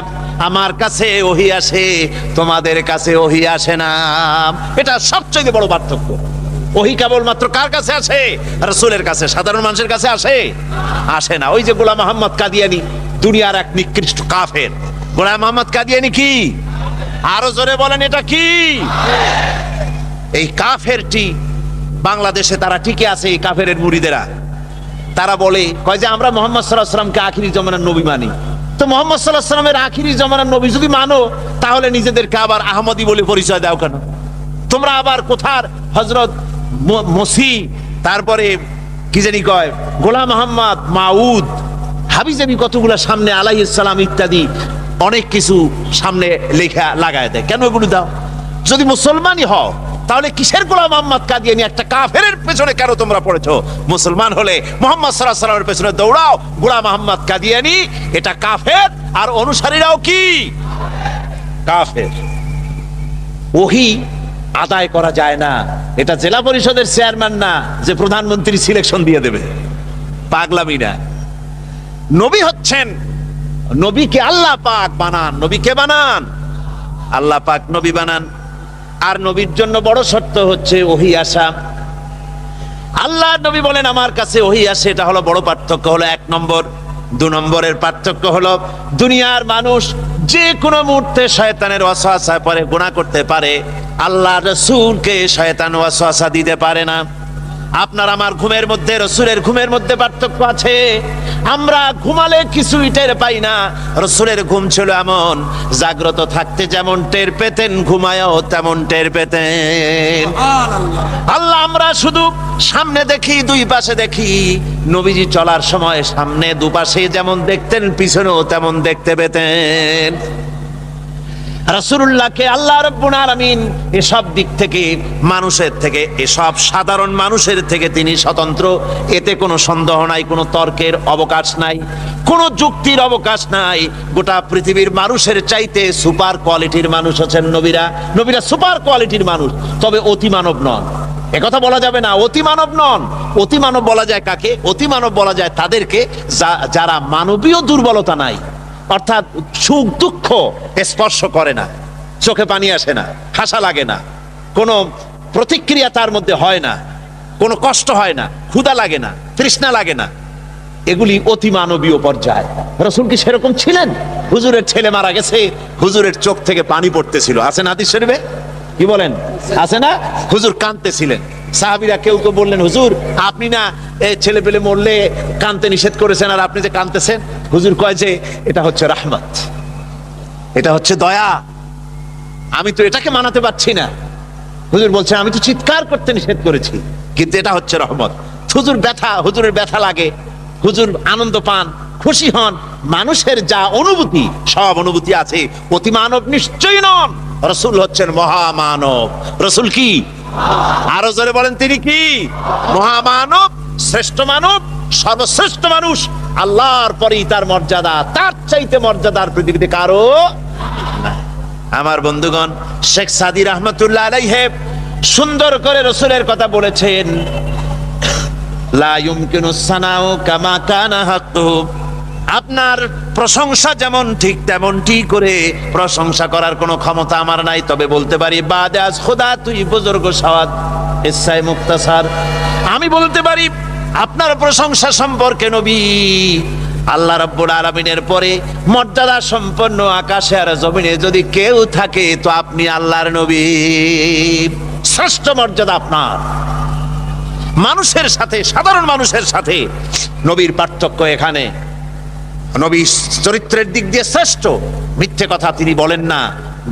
Speaker 3: আমার কাছে ওহী আসে, তোমাদের কাছে ওহী আসে না। এটা সবচেয়ে বড় পার্থক্য। ওহী কেবলমাত্র কার কাছে আসে? রাসূলের কাছে। সাধারণ মানুষের কাছে আসে না। ওই যে গোলাম মোহাম্মদ কাদিয়ানী, দুনিয়ার এক নিকৃষ্ট কাফের। গোলাম মোহাম্মদ কাদিয়ানী কি? আরো জোরে বলেন, এটা কি? এই কাফেরটি বাংলাদেশে তারা টিকে আছে। এই কাফেরের মুরিদেরা তারা বলে, কয় যে আমরা মুহাম্মদ সাল্লাল্লাহু আলাইহি ওয়াসাল্লামকে আখিরি জামানার নবী মানি। তো মুহাম্মদ সাল্লাল্লাহু আলাইহি ওয়াসাল্লামের আখিরি জামানার নবী যদি মানো, তাহলে নিজেদেরকে আবার আহমদী বলে পরিচয় দাও কেন? তোমরা আবার কোথার হযরত মসি, তারপরে কি জানি কয় গোলাম মোহাম্মদ, মাউদ, হাবিজাবি কতগুলা সামনে আলাইহিস সালাম ইত্যাদি অনেক কিছু সামনে লেখা লাগায় দেয়। কেন এগুলো দাও? যদি মুসলমানই হও, তাহলে কিসের গোলাম মোহাম্মদ কাদিয়ানী? একটা কাফেরের পেছনে কেন তোমরা পড়েছো? মুসলমান হলে মুহাম্মদ সাল্লাল্লাহু আলাইহি ওয়াসাল্লামের পেছনে দৌড়াও। গোলাম মোহাম্মদ কাদিয়ানী এটা কাফের, আর অনুসারীরাও কি? কাফের। ওহী আদায় করা যায় না। এটা জেলা পরিষদের চেয়ারম্যান না যে প্রধানমন্ত্রী সিলেকশন দিয়ে দেবে। পাগলামি না। নবী হচ্ছেন, নবীকে আল্লাহ পাক বানান। নবীকে বানান, আল্লাহ পাক নবী বানান। আর নবীর জন্য বড় শর্ত হচ্ছে ওহী আসা। আল্লাহ নবী বলেন, আমার কাছে ওহী আসে। এটা হলো বড় পার্থক্য। হলো 1 নম্বর। 2 নম্বরের পার্থক্য হলো, দুনিয়ার মানুষ যে কোনো মুহূর্তে শয়তানের ওয়াসওয়াসায় পড়ে গুনাহ করতে পারে, আল্লাহ রাসূলকে শয়তান ওয়াসওয়াসা দিতে পারে না। আপনার আমার ঘুমের মধ্যে, রাসূলের ঘুমের মধ্যে পার্থক্য আছে। আমরা ঘুমালে কিছুই টের পাই না। রাসূলের ঘুম ছিল এমন, জাগ্রত থাকতে যেমন টের পেতেন, ঘুমায়ও তেমন টের পেতেন। আল্লাহ আমরা শুধু সামনে দেখি, দুই পাশে দেখি। নবীজি চলার সময় সামনে দুপাশে যেমন দেখতেন, পিছনেও তেমন দেখতে পেতেন। রাসূলুল্লাহকে আল্লাহ রাব্বুল আলামিন এসব দিক থেকে, মানুষের থেকে, এসব সাধারণ মানুষের থেকে তিনি স্বতন্ত্র। এতে কোনো সন্দেহ নাই, কোনো তর্কের অবকাশ নাই, কোনো যুক্তির অবকাশ নাই। গোটা পৃথিবীর মানুষের চাইতে সুপার কোয়ালিটির মানুষ হচ্ছেন নবীরা। নবীরা সুপার কোয়ালিটির মানুষ, তবে অতি মানব নন। একথা বলা যাবে না, অতি মানব নন। অতি মানব বলা যায় কাকে? অতি মানব বলা যায় তাদেরকে যারা মানবীয় দুর্বলতা নাই, অর্থাৎ সুখ দুঃখ স্পর্শ করে না, চোখে পানি আসে না, হাসা লাগে না, কোনো প্রতিক্রিয়া তার মধ্যে হয় না, কোনো কষ্ট হয় না, ক্ষুধা লাগে না, তৃষ্ণা লাগে না। এগুলি অতি মানবীয় পর্যায়। রাসূল কি সেরকম ছিলেন? হুজুরের ছেলে মারা গেছে, হুজুরের চোখ থেকে পানি পড়তেছিল, আছে না হাদিস শরীফে? কি বলেন, আছে না? হুজুর কাঁদতেছিলেন। সাহাবীরা কেউ কেউ বললেন, হুজুর আপনি না ছেলে পেলে মরলে কাঁদতে নিষেধ করেছেন, আর আপনি যে কাঁদতেছেন? হুজুর কয় যে এটা হচ্ছে রাহমাত, এটা হচ্ছে দয়া। আমি তো এটাকে মানাতে পারছি না। হুজুর বলছেন, আমি তো চিৎকার করতে নিষেধ করেছি, কিন্তু এটা হচ্ছে রহমত। হুজুরের ব্যথা লাগে, হুজুর আনন্দ পান, খুশি হন। মানুষের যা অনুভূতি, সব অনুভূতি আছে। অতি মানব নিশ্চয়ই নন। রাসূল হচ্ছেন মহামানব। রাসূল কি? আরো জোরে বলেন, তিনি কি? মহামানব, শ্রেষ্ঠ মানব, সর্বশ্রেষ্ঠ মানুষ। আল্লাহর পরেই তার মর্যাদা, তার চাইতে মর্যাদার পৃথিবীতে কারো। আমার বন্ধুগণ, শেখ সাদি রহমতুল্লাহ আলাইহি সুন্দর করে রাসূলের কথা বলেছেন, লা ইউমকিনুস সানাউ কামা কানা হাক্কুহু। আপনার প্রশংসা যেমন ঠিক তেমনটি করে প্রশংসা করার কোনো ক্ষমতা আমার নাই, তবে বলতে পারি বাদে আজ খোদা তুই বুজুর্গ সাওয়াদ ইসাই মুক্তাসার, আমি বলতে পারি আপনার প্রশংসা সম্পর্কে নবী, আল্লাহ রাব্বুল আলামিনের পরে মর্যাদা সম্পন্ন আকাশে আর জমিনে যদি কেউ থাকে তো আপনি আল্লাহর নবী। শ্রেষ্ঠ মর্যাদা আপনার। মানুষের সাথে, সাধারণ মানুষের সাথে নবীর পার্থক্য এখানে। নবী চরিত্রের দিক দিয়ে শ্রেষ্ঠ, মিথ্যে কথা তিনি বলেন না,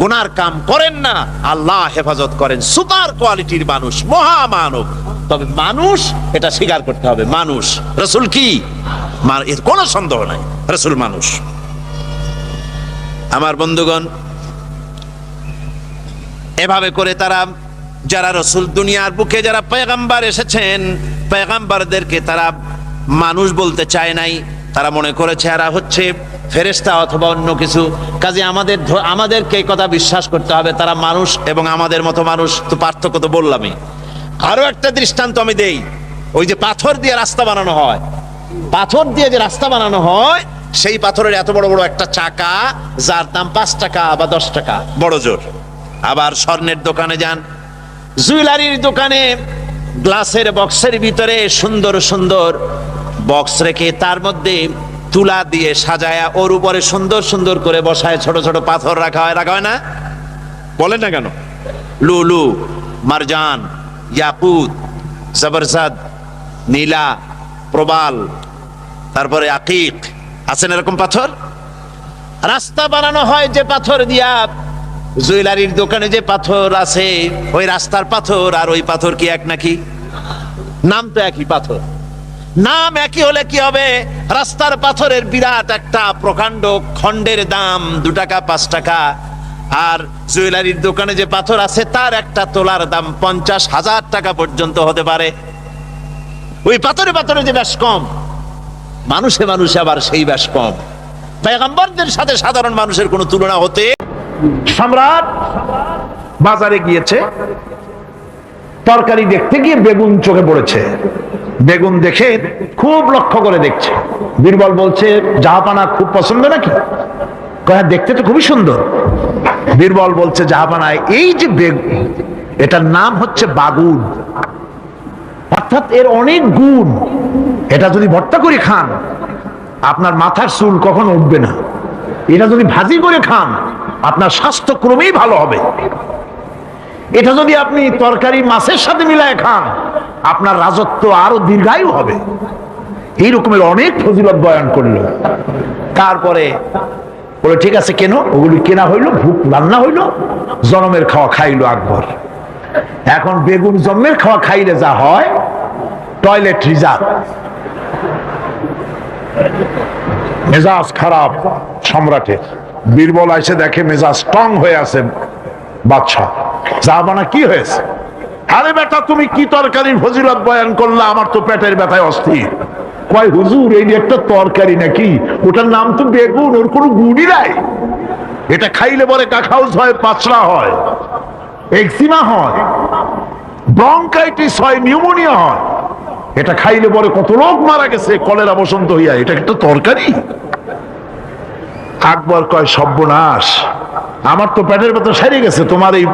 Speaker 3: গুনার কাম করেন না, আল্লাহ হেফাজত করেন, সুপার কোয়ালিটির মানুষ, মহামানব। তবে মানুষ, এটা স্বীকার করতে হবে, মানুষ। রাসূল কি? এর কোনো সন্দেহ নাই, রাসূল মানুষ। আমার বন্ধুগণ, এভাবে করে তারা, যারা রাসূল দুনিয়ার বুকে যারা পয়গম্বর এসেছেন, পয়গম্বরদেরকে তারা মানুষ বলতে চায় নাই। তারা মনে করেছে এরা হচ্ছে ফেরেশতা অথবা অন্য কিছু। কাজে আমাদেরকে এই কথা বিশ্বাস করতে হবে, তারা মানুষ এবং আমাদের মতো মানুষ। তো পার্থক্য তো বললামই। আরো একটা দৃষ্টান্ত আমি দেই। ওই যে পাথর দিয়ে রাস্তা বানানো হয়, পাথর দিয়ে যে রাস্তা বানানো হয়, সেই পাথরের এত বড় বড় একটা চাকা, যার দাম 5 টাকা বা 10 টাকা বড় জোর। আবার স্বর্ণের দোকানে যান, জুয়েলারির দোকানে গ্লাসের বক্সের ভিতরে সুন্দর সুন্দর বক্স রেখে তার মধ্যে তুলা দিয়ে সাজায়া ওর উপরে সুন্দর সুন্দর করে বসায় ছোট ছোট পাথর রাখা হয় না? বলেন না কেন? লুলু, মারজান, ইয়াকুত, জবরজদ, নীলা, প্রবাল, তারপরে আকিক, আছেন এরকম পাথর। রাস্তা বানানো হয় যে পাথর দিয়া, জুয়েলারির দোকানে যে পাথর আছে, ওই রাস্তার পাথর আর ওই পাথর কি এক নাকি? নাম তো একই পাথর। নাম একই হলে কি হবে? রাস্তার পাথরের বিরাট একটা প্রকাণ্ড খণ্ডের দাম 2 টাকা 5 টাকা, আর জুয়েলারির দোকানে যে পাথর আছে তার একটা তোলার দাম 50,000 টাকা পর্যন্ত হতে পারে। ওই পাথরে পাথরে যে বেশ কম, মানুষে মানুষে আবার সেই বেশ কম। পয়গম্বরদের সাথে সাধারণ মানুষের কোনো তুলনা হতে।
Speaker 1: সম্রাট বাজারে গিয়েছে, তরকারি দেখতে গিয়ে বেগুন চোখে পড়েছে। বেগুন দেখে খুব লক্ষ্য করে দেখছে। বীরবল বলছে, জাহাপানা খুব পছন্দ নাকি? কয় দেখতে তো খুবই সুন্দর। বীরবল বলছে, জাহাপানা এই যে বেগুন, এটার নাম হচ্ছে বাগুন, অর্থাৎ এর অনেক গুণ। এটা যদি ভর্তা করে খান আপনার মাথার চুল কখনো উঠবে না। এটা যদি ভাজি করে খান আপনার স্বাস্থ্য ক্রমেই ভালো হবে। এটা যদি আপনি তরকারি মাছের সাথে মিলায় খান আপনার রাজত্ব আরো দীর্ঘায়ু হবে। এই রকমের অনেক ফজিলত বয়ান করলো। তারপরে বলে, ঠিক আছে কেন? ওগুলি কেনা হইলো, ভুক রান্না হইলো, জনমের খাওয়া খাইলো আকবর। এখন বেগুন জন্মের খাওয়া খাইলে যা হয়, টয়লেট রিজার্ভ। মেজাজ খারাপ সম্রাটের। বীরবল এসে দেখে মেজাজ স্ট্রং হয়ে আছে বাদশা। জাহাপানা কি হয়েছে? আরে বেটা, তুমি কি তরকারির ফজিলত বয়ান করলা? আমার তো পেটের ব্যথায় অস্থির। কয় হুজুর, এই একটা তরকারি নাকি? ওটার নাম তো বেগুন, ওর কোনো গুণই নাই। এটা খাইলে পরে কাখাউস হয়, পাচড়া হয়, এক্সিমা হয়, ব্রঙ্কাইটিস হয়, নিউমোনিয়া হয়। এটা খাইলে পরে কত লোক মারা গেছে কলেরা বসন্ত হইয়া। এটা একটা তরকারি? আকবর কয়, সর্বনাশ, আমার তো পেটের ব্যথা সেরে গেছে তোমার এই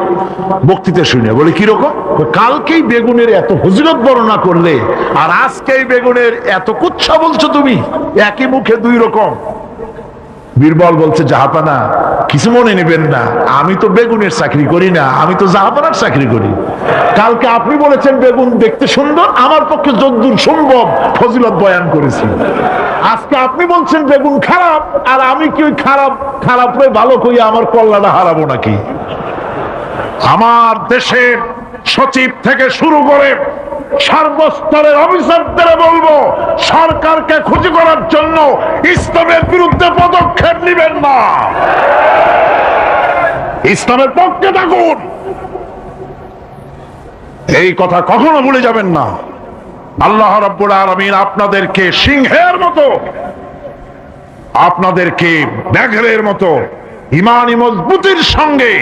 Speaker 1: বক্তৃতা শুনে। বলে কিরকম? কালকেই বেগুনের এত ফজিলত বর্ণনা করলে আর আজকেই বেগুনের এত কুচ্ছা বলছো তুমি, একই মুখে 2 রকম। বীরবল বলছে, জাহাপানা কিছু মনে নেবেন না, আমি তো বেগুনের চাকরি করি না, আমি তো জাহাপানার চাকরি করি। কালকে আপনি বলেছেন বেগুন দেখতে সুন্দর, আমার পক্ষে যদ্দূর সম্ভব ফজিলত বয়ান করেছি। আজকে আপনি বলছেন বেগুন খারাপ, আর আমি কি ওই খারাপ ভালো করি আমার কল্যাণটা হারাবো নাকি? আমার দেশের সচিব থেকে শুরু করে সর্বস্তরের অফিসারদের বলবো, সরকারকে খুশি করার জন্য ইসলামের বিরুদ্ধে পদক্ষেপ নেবেন না, ইসলামের পক্ষে থাকুন। এই কথা কখনো ভুলে যাবেন না। আল্লাহ রাব্বুল আলামিন আপনাদেরকে সিংহের মতো, আপনাদেরকে ব্যাঘ্রের মতো ইমানি মজবুতির সঙ্গে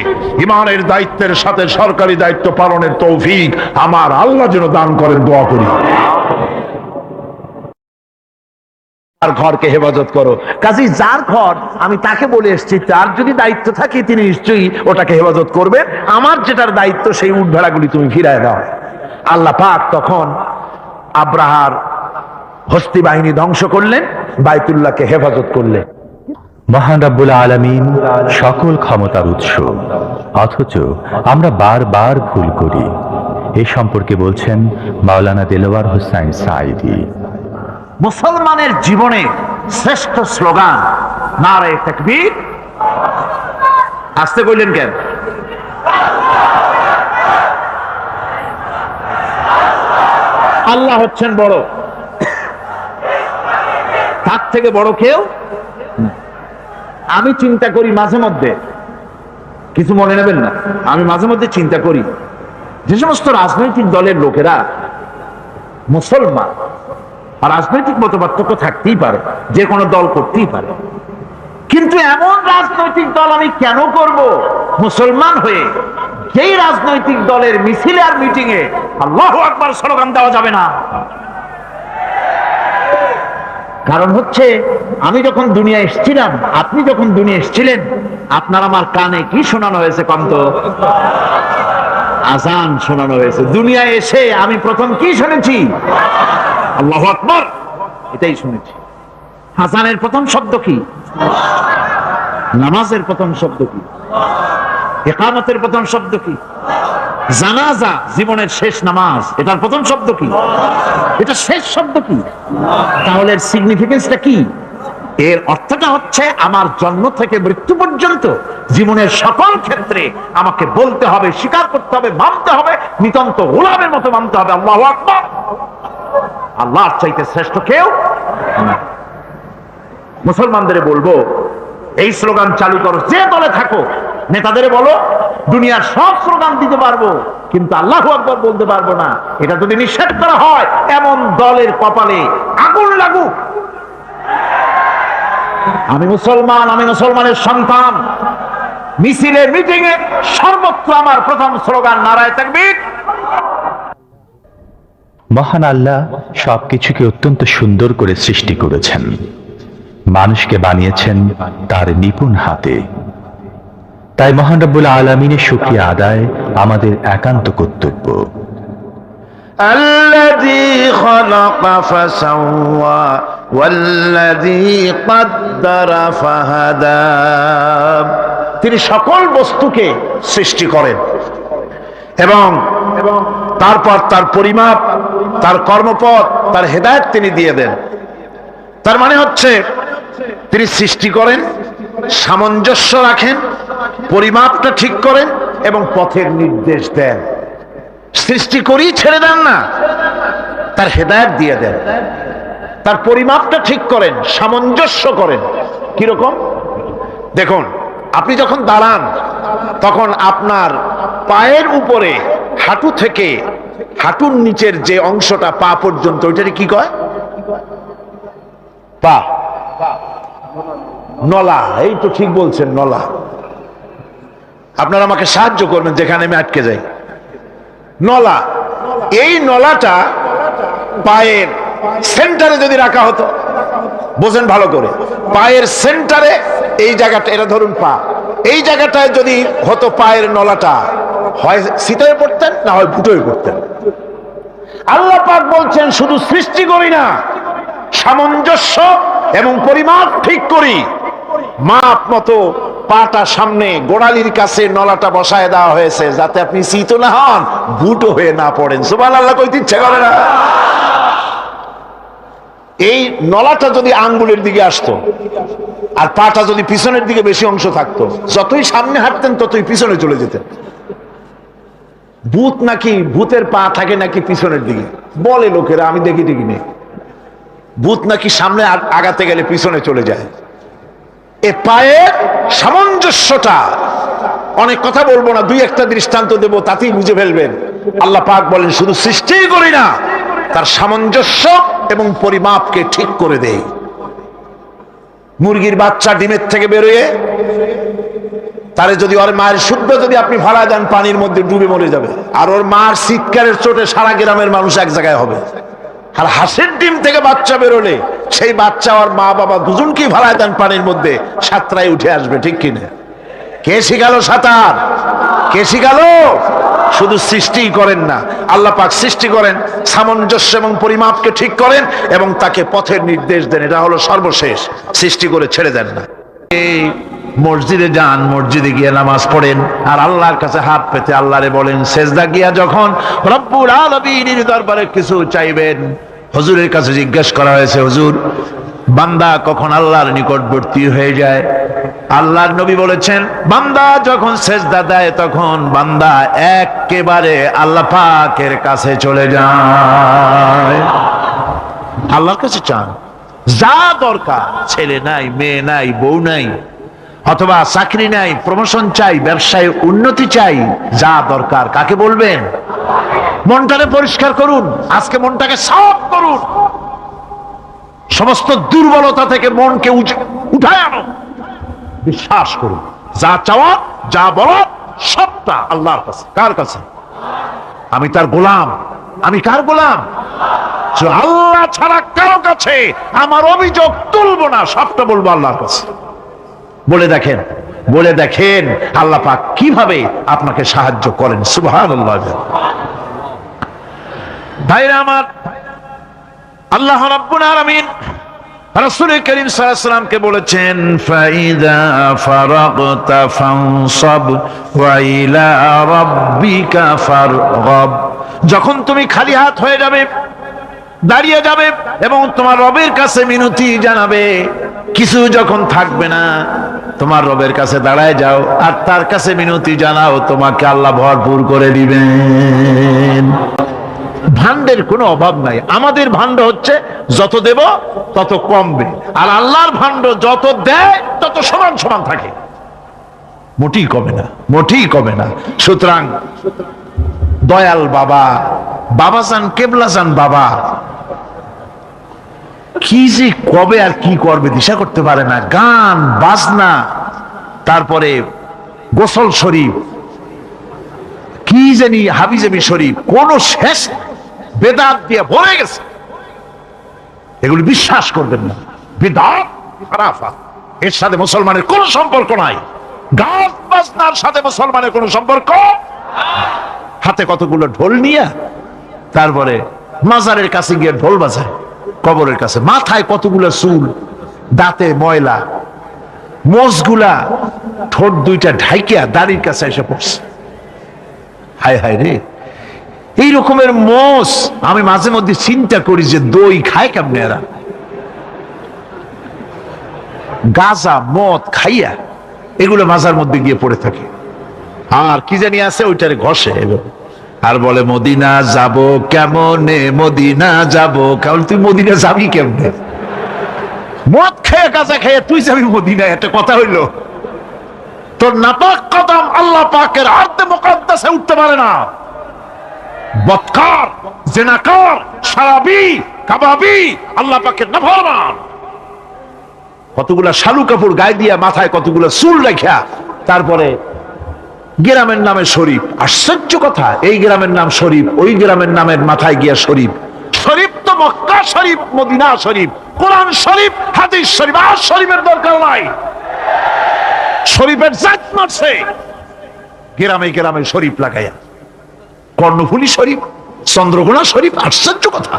Speaker 1: ইমানের দায়িত্বের সাথে সরকারি দায়িত্ব পালনের তৌফিক আমার আল্লাহ যেন দান করেন, দোয়া করি।
Speaker 3: আর ঘরকে হেফাজত করো। কাজী যার ঘর আমি তাকে বলে এসেছি, তার যদি দায়িত্ব থাকে তিনি নিশ্চয়ই ওটাকে হেফাজত করবেন। আমার যেটার দায়িত্ব সেই উট ভেড়াগুলি তুমি ফিরায় দাও। আল্লাহ পাক তখন আব্রাহার হস্তি বাহিনী ধ্বংস করলেন, বাইতুল্লাহকে হেফাজত করলেন।
Speaker 2: মহান রাব্বুল আলামিন সকল ক্ষমতার উৎস, অথচ আমরা বারবার ভুল করি। এ সম্পর্কে বলছেন মাওলানা দেলোয়ার হোসাইন সাঈদী।
Speaker 3: মুসলমানের জীবনে শ্রেষ্ঠ স্লোগান নারে তাকবীর। আসতে কইলেন কেন? আল্লাহ হচ্ছেন বড়, তার থেকে বড় কেউ। আমি চিন্তা করি মাঝে মধ্যে, কিছু মনে নেবেন না, আমি মাঝে মধ্যে চিন্তা করি যে সমস্ত রাজনৈতিক দলের লোকেরা মুসলমান, আর রাজনৈতিক মতপার্থক্য থাকতেই পারে, যে কোনো দল করতেই পারে, কিন্তু এমন রাজনৈতিক দল আমি কেন করব মুসলমান হয়ে যেই রাজনৈতিক দলের মিছিলে আর মিটিং এ আল্লাহু আকবার স্লোগান দেওয়া যাবে না? কারণ হচ্ছে আমি যখন দুনিয়া এসেছিলাম, আপনি যখন দুনিয়া এসেছিলেন, আপনার আমার কানে কি শোনানো হয়েছে? কন্ত আজান শোনানো হয়েছে। দুনিয়া এসে আমি প্রথম কি শুনেছি? আল্লাহু আকবার, এটাই শুনেছি। আজানের প্রথম শব্দ কি? নামাজের প্রথম শব্দ কি? ইকামতের প্রথম শব্দ কি? জানাজা, জীবনের শেষ নামাজ, এটার প্রথম শব্দ কি? এটা শেষ শব্দ কি? তাহলে এর সিগনিফিকেন্সটা কি? এর অর্থটা হচ্ছে আমার জন্ম থেকে মৃত্যু পর্যন্ত জীবনের সকল ক্ষেত্রে আমাকে বলতে হবে, স্বীকার করতে হবে, মানতে হবে, নিতান্ত গোলামের মতো মানতে হবে আল্লাহু আকবার। আল্লাহর চাইতে শ্রেষ্ঠ কেউ না। মুসলমানদের বলবো, এই স্লোগান চালু করো, যে দলে থাকো। নেতাদের বলো, দুনিয়ার সব স্লোগান দিতে পারবো, কিন্তু আল্লাহু আকবার বলতে পারবো না। এটা যদি নিষেধ করা হয়, এমন দলের কপালে আগুন লাগুক। আমি মুসলমান, আমি মুসলমানের সন্তান। মিছিলে মিটিং এ সর্বত্র আমার প্রথম স্লোগান নারায়ে তাকবীর।
Speaker 2: মহান আল্লাহ সবকিছুকে অত্যন্ত সুন্দর করে সৃষ্টি করেছেন, মানুষকে বানিয়েছেন তার নিপুণ হাতে। তাই মহান রাব্বুল আলামিনের শুকরিয়া আদায় আমাদের একান্ত কর্তব্য।
Speaker 3: الذي خلق فسوى والذي قدر فهدى। তিনি সকল বস্তুকে সৃষ্টি করেন এবং তারপর তার পরিমাপ, তার কর্মপথ, তার হেদায়েত তিনি দিয়ে দেন। তার মানে হচ্ছে তিনি সৃষ্টি করেন, সামঞ্জস্য রাখেন, পরিমাপটা ঠিক করেন এবং পথের নির্দেশ দেন। সৃষ্টি করেই ছেড়ে দেন না, তার হেদায়েত দিয়ে দেন। তার পরিমাপটা ঠিক করেন, সামঞ্জস্য করেন। কিরকম? দেখুন, আপনি যখন দাঁড়ান তখন আপনার পায়ের উপরে হাঁটু থেকে হাঁটুর নিচের যে অংশটা পা পর্যন্ত, ওইটারে কি কয়? পা, নলা। এই তো ঠিক বলছেন, নলা। আপনারা আমাকে সাহায্য করবেন যেখানে আমি আটকে যাই। নলা। এই নলাটা পায়ের সেন্টারে যদি রাখা হতো, বোঝেন ভালো করে, পায়ের সেন্টারে এই জায়গাটা, এটা ধরুন পা, এই জায়গাটায় যদি হতো পায়ের নলাটা, হয় সিটায় পড়তেন, না হয় ফুটোয় পড়তেন। আল্লাহ পাক বলছেন শুধু সৃষ্টি করি না, সামঞ্জস্য এবং পরিমাপ ঠিক করি। মাপ মতো পাটা সামনে গোড়ালির কাছে নলাটা বসায় দেওয়া হয়েছে, যাতে আপনি শীত না হন, বুটো হয়ে না পড়েন। সুবহানাল্লাহ কইতে ইচ্ছে করে না? এই নলাটা যদি আঙ্গুলের দিকে আসতো আর পাটা যদি পিছনের দিকে বেশি অংশ থাকতো, যতই সামনে হাঁটতেন ততই পিছনে চলে যেতেন। ভূত নাকি, ভূতের পা থাকে নাকি পিছনের দিকে, বলে লোকেরা, আমি দেখি দেখি নেই। ভূত নাকি সামনে আগাতে গেলে পিছনে চলে যায়। এ পায়ের সামঞ্জস্যটা, অনেক কথা বলবো না, দুই একটা দৃষ্টান্ত দেবো, তাতেই বুঝে ফেলবেন।
Speaker 1: আল্লাহ পাক বলেন শুধু সৃষ্টিই করি না, তার সামঞ্জস্য এবং পরিমাপকে ঠিক করে দেই। মুরগির বাচ্চা ডিমের থেকে বেরোয় তারে যদি ওর মায়ের শুদ্ধ যদি আপনি ফালা দেন পানির মধ্যে ডুবে মরে যাবে, আর ওর মার চিৎকারের চোটে সারা গ্রামের মানুষ এক জায়গায় হবে। আর হাঁসের ডিম থেকে বাচ্চা বেরোলে সেই বাচ্চা আর মা বাবা দুজনকেই ফালায় দেন পানির মধ্যে, সাঁতরায় উঠে আসবে, ঠিক কিনা? কে শিখালো সাঁতার? কে শিখালো? শুধু সৃষ্টিই করেন না, আল্লাহ পাক সৃষ্টি করেন, সামঞ্জস্য এবং পরিমাপকে ঠিক করেন এবং তাকে পথের নির্দেশ দেন। এটা হলো সর্বশেষ, সৃষ্টি করে ছেড়ে দেন না। এই মসজিদে যান, মসজিদে গিয়ে নামাজ পড়েন আর আল্লাহর কাছে হাত পেতে আল্লাহরে বলেন, সেজদা গিয়া যখন রব্বুল আলামিনের দরবারে কিছু চাইবেন, হুজুরের কাছে জিজ্ঞেস করা হয়েছে, হুজুর বান্দা কখন আল্লাহর নিকটবর্তী হয়ে যায়? আল্লাহর নবী বলেছেন, বান্দা যখন সেজদা দেয় তখন বান্দা একেবারে আল্লাহ পাকের কাছে চলে যায়। আল্লাহর কাছে চান যা দরকার, ছেলে নাই, মেয়ে নাই, বউ নাই, অথবা চাকরি নাই, প্রমোশন চাই, ব্যবসায় উন্নতি চাই, যা দরকার কাকে বলবেন? মনটাকে পরিষ্কার করুন, আজকে মনটাকে সাফ করুন, সমস্ত দুর্বলতা থেকে মনকে উঠায় আনো, বিশ্বাস করুন যা চাওয়া যা বলা সবটা আল্লাহর কাছে। কার কাছে? আমি তার গোলাম। আমি কার গোলাম? আল্লাহ ছাড়া কারো কাছে আমার অভিযোগ তুলবো না, সবটা বলবো আল্লাহর কাছে। বলে দেখেন, বলে দেখেন আল্লাহ পাক কিভাবে আপনাকে সাহায্য করেন। সুবহানাল্লাহ। ভাইরা আমার, আল্লাহ রাব্বুল আলামিন রাসূল করিম সাল্লাল্লাহু আলাইহি ওয়াসাল্লামকে বলেছেন, ফাইদা ফারাগতা ফানসাব ওয়া ইলা রাব্বিকা ফারগাব। যখন তুমি খালি হাত হয়ে যাবে, দাঁড়িয়ে যাবে এবং তোমার রবের কাছে মিনতি জানাবে, কিছু যখন থাকবে না, তোমার রবের কাছে দাঁড়ায় যাও আর তার কাছে মিনতি জানাও, তোমাকে আল্লাহ ভরপুর করে দিবেন। ভান্ডের কোনো অভাব নাই। আমাদের ভান্ড হচ্ছে যত দেব তত কমবে, আর আল্লাহর ভান্ড যত দেয় তত সমান সমান থাকে, মোটেই কমে না, মোটেই কমে না। সুতরাং দয়াল বাবা, বাবাজান কেবলাজান বাবা কি যে কবে আর কি করবে দিশা করতে পারে না। গান বাজনা, তারপরে গোসল শরীফ, কি জানি হাবিজাবি শরীফ, কোন শেষ বেদাত দিয়ে ভরে গেছে। এগুলি বিশ্বাস করবেন না, বিদআত খারাফাত, এর সাথে মুসলমানের কোনো সম্পর্ক নাই। গান বাজনার সাথে মুসলমানের কোনো সম্পর্ক। হাতে কতগুলো ঢোল নিয়ে তারপরে মাজারের কাছে গিয়ে ঢোল বাজায়, কবরের কাছে, মাথায় কতগুলো চুল, দাঁতে ময়লা, মোষগুলা ঠোঁট দুইটা ঢাইকিয়া দাড়ির কাছে এসে পড়ছে। হায় হায় রে, এই রকমের মোষ আমি মাঝে মধ্যে চিন্তা করি যে দই খায় কেমনে এরা, গাঁজা মদ খাইয়া এগুলো মাজার মধ্যে গিয়ে পড়ে থাকে। আর কি জানি আছে ওইটারে ঘষে আর বলে মদিনা যাব কেমনে, মদিনা যাব কেমন। তুই মদিনা যাবি কেমনে? মদ খেয়ে গাঁজা খেয়ে তুই যাবি মদিনা? একটা কথা হইল? তোর নাপাক কদম আল্লাহ পাকের আরদে মুকাদ্দাসে উঠতে পারে না। বদকার, জিনাকার, শারাবি, কাবাবি, আল্লাহ পাকের নাফরমান, কতগুলা শালু কাপড় গায়ে দিয়া মাথায় কতগুলা চুল রাখিয়া তারপরে গ্রামের নামে শরীফ। আশ্চর্য কথা, এই গ্রামের নাম শরীফ, ওই গ্রামের নামের মাথায় গিয়া শরীফ। শরীফ তো মক্কা শরীফ, মদিনা শরীফ, কোরআন শরীফ, হাদিস শরীফ। আর শরীফের দরকার নাই। শরীফের জাত মারছে গ্রামে গ্রামে শরীফ লাগাইয়া, কর্ণফুলী শরীফ, চন্দ্রকোনা শরীফ। আশ্চর্য কথা,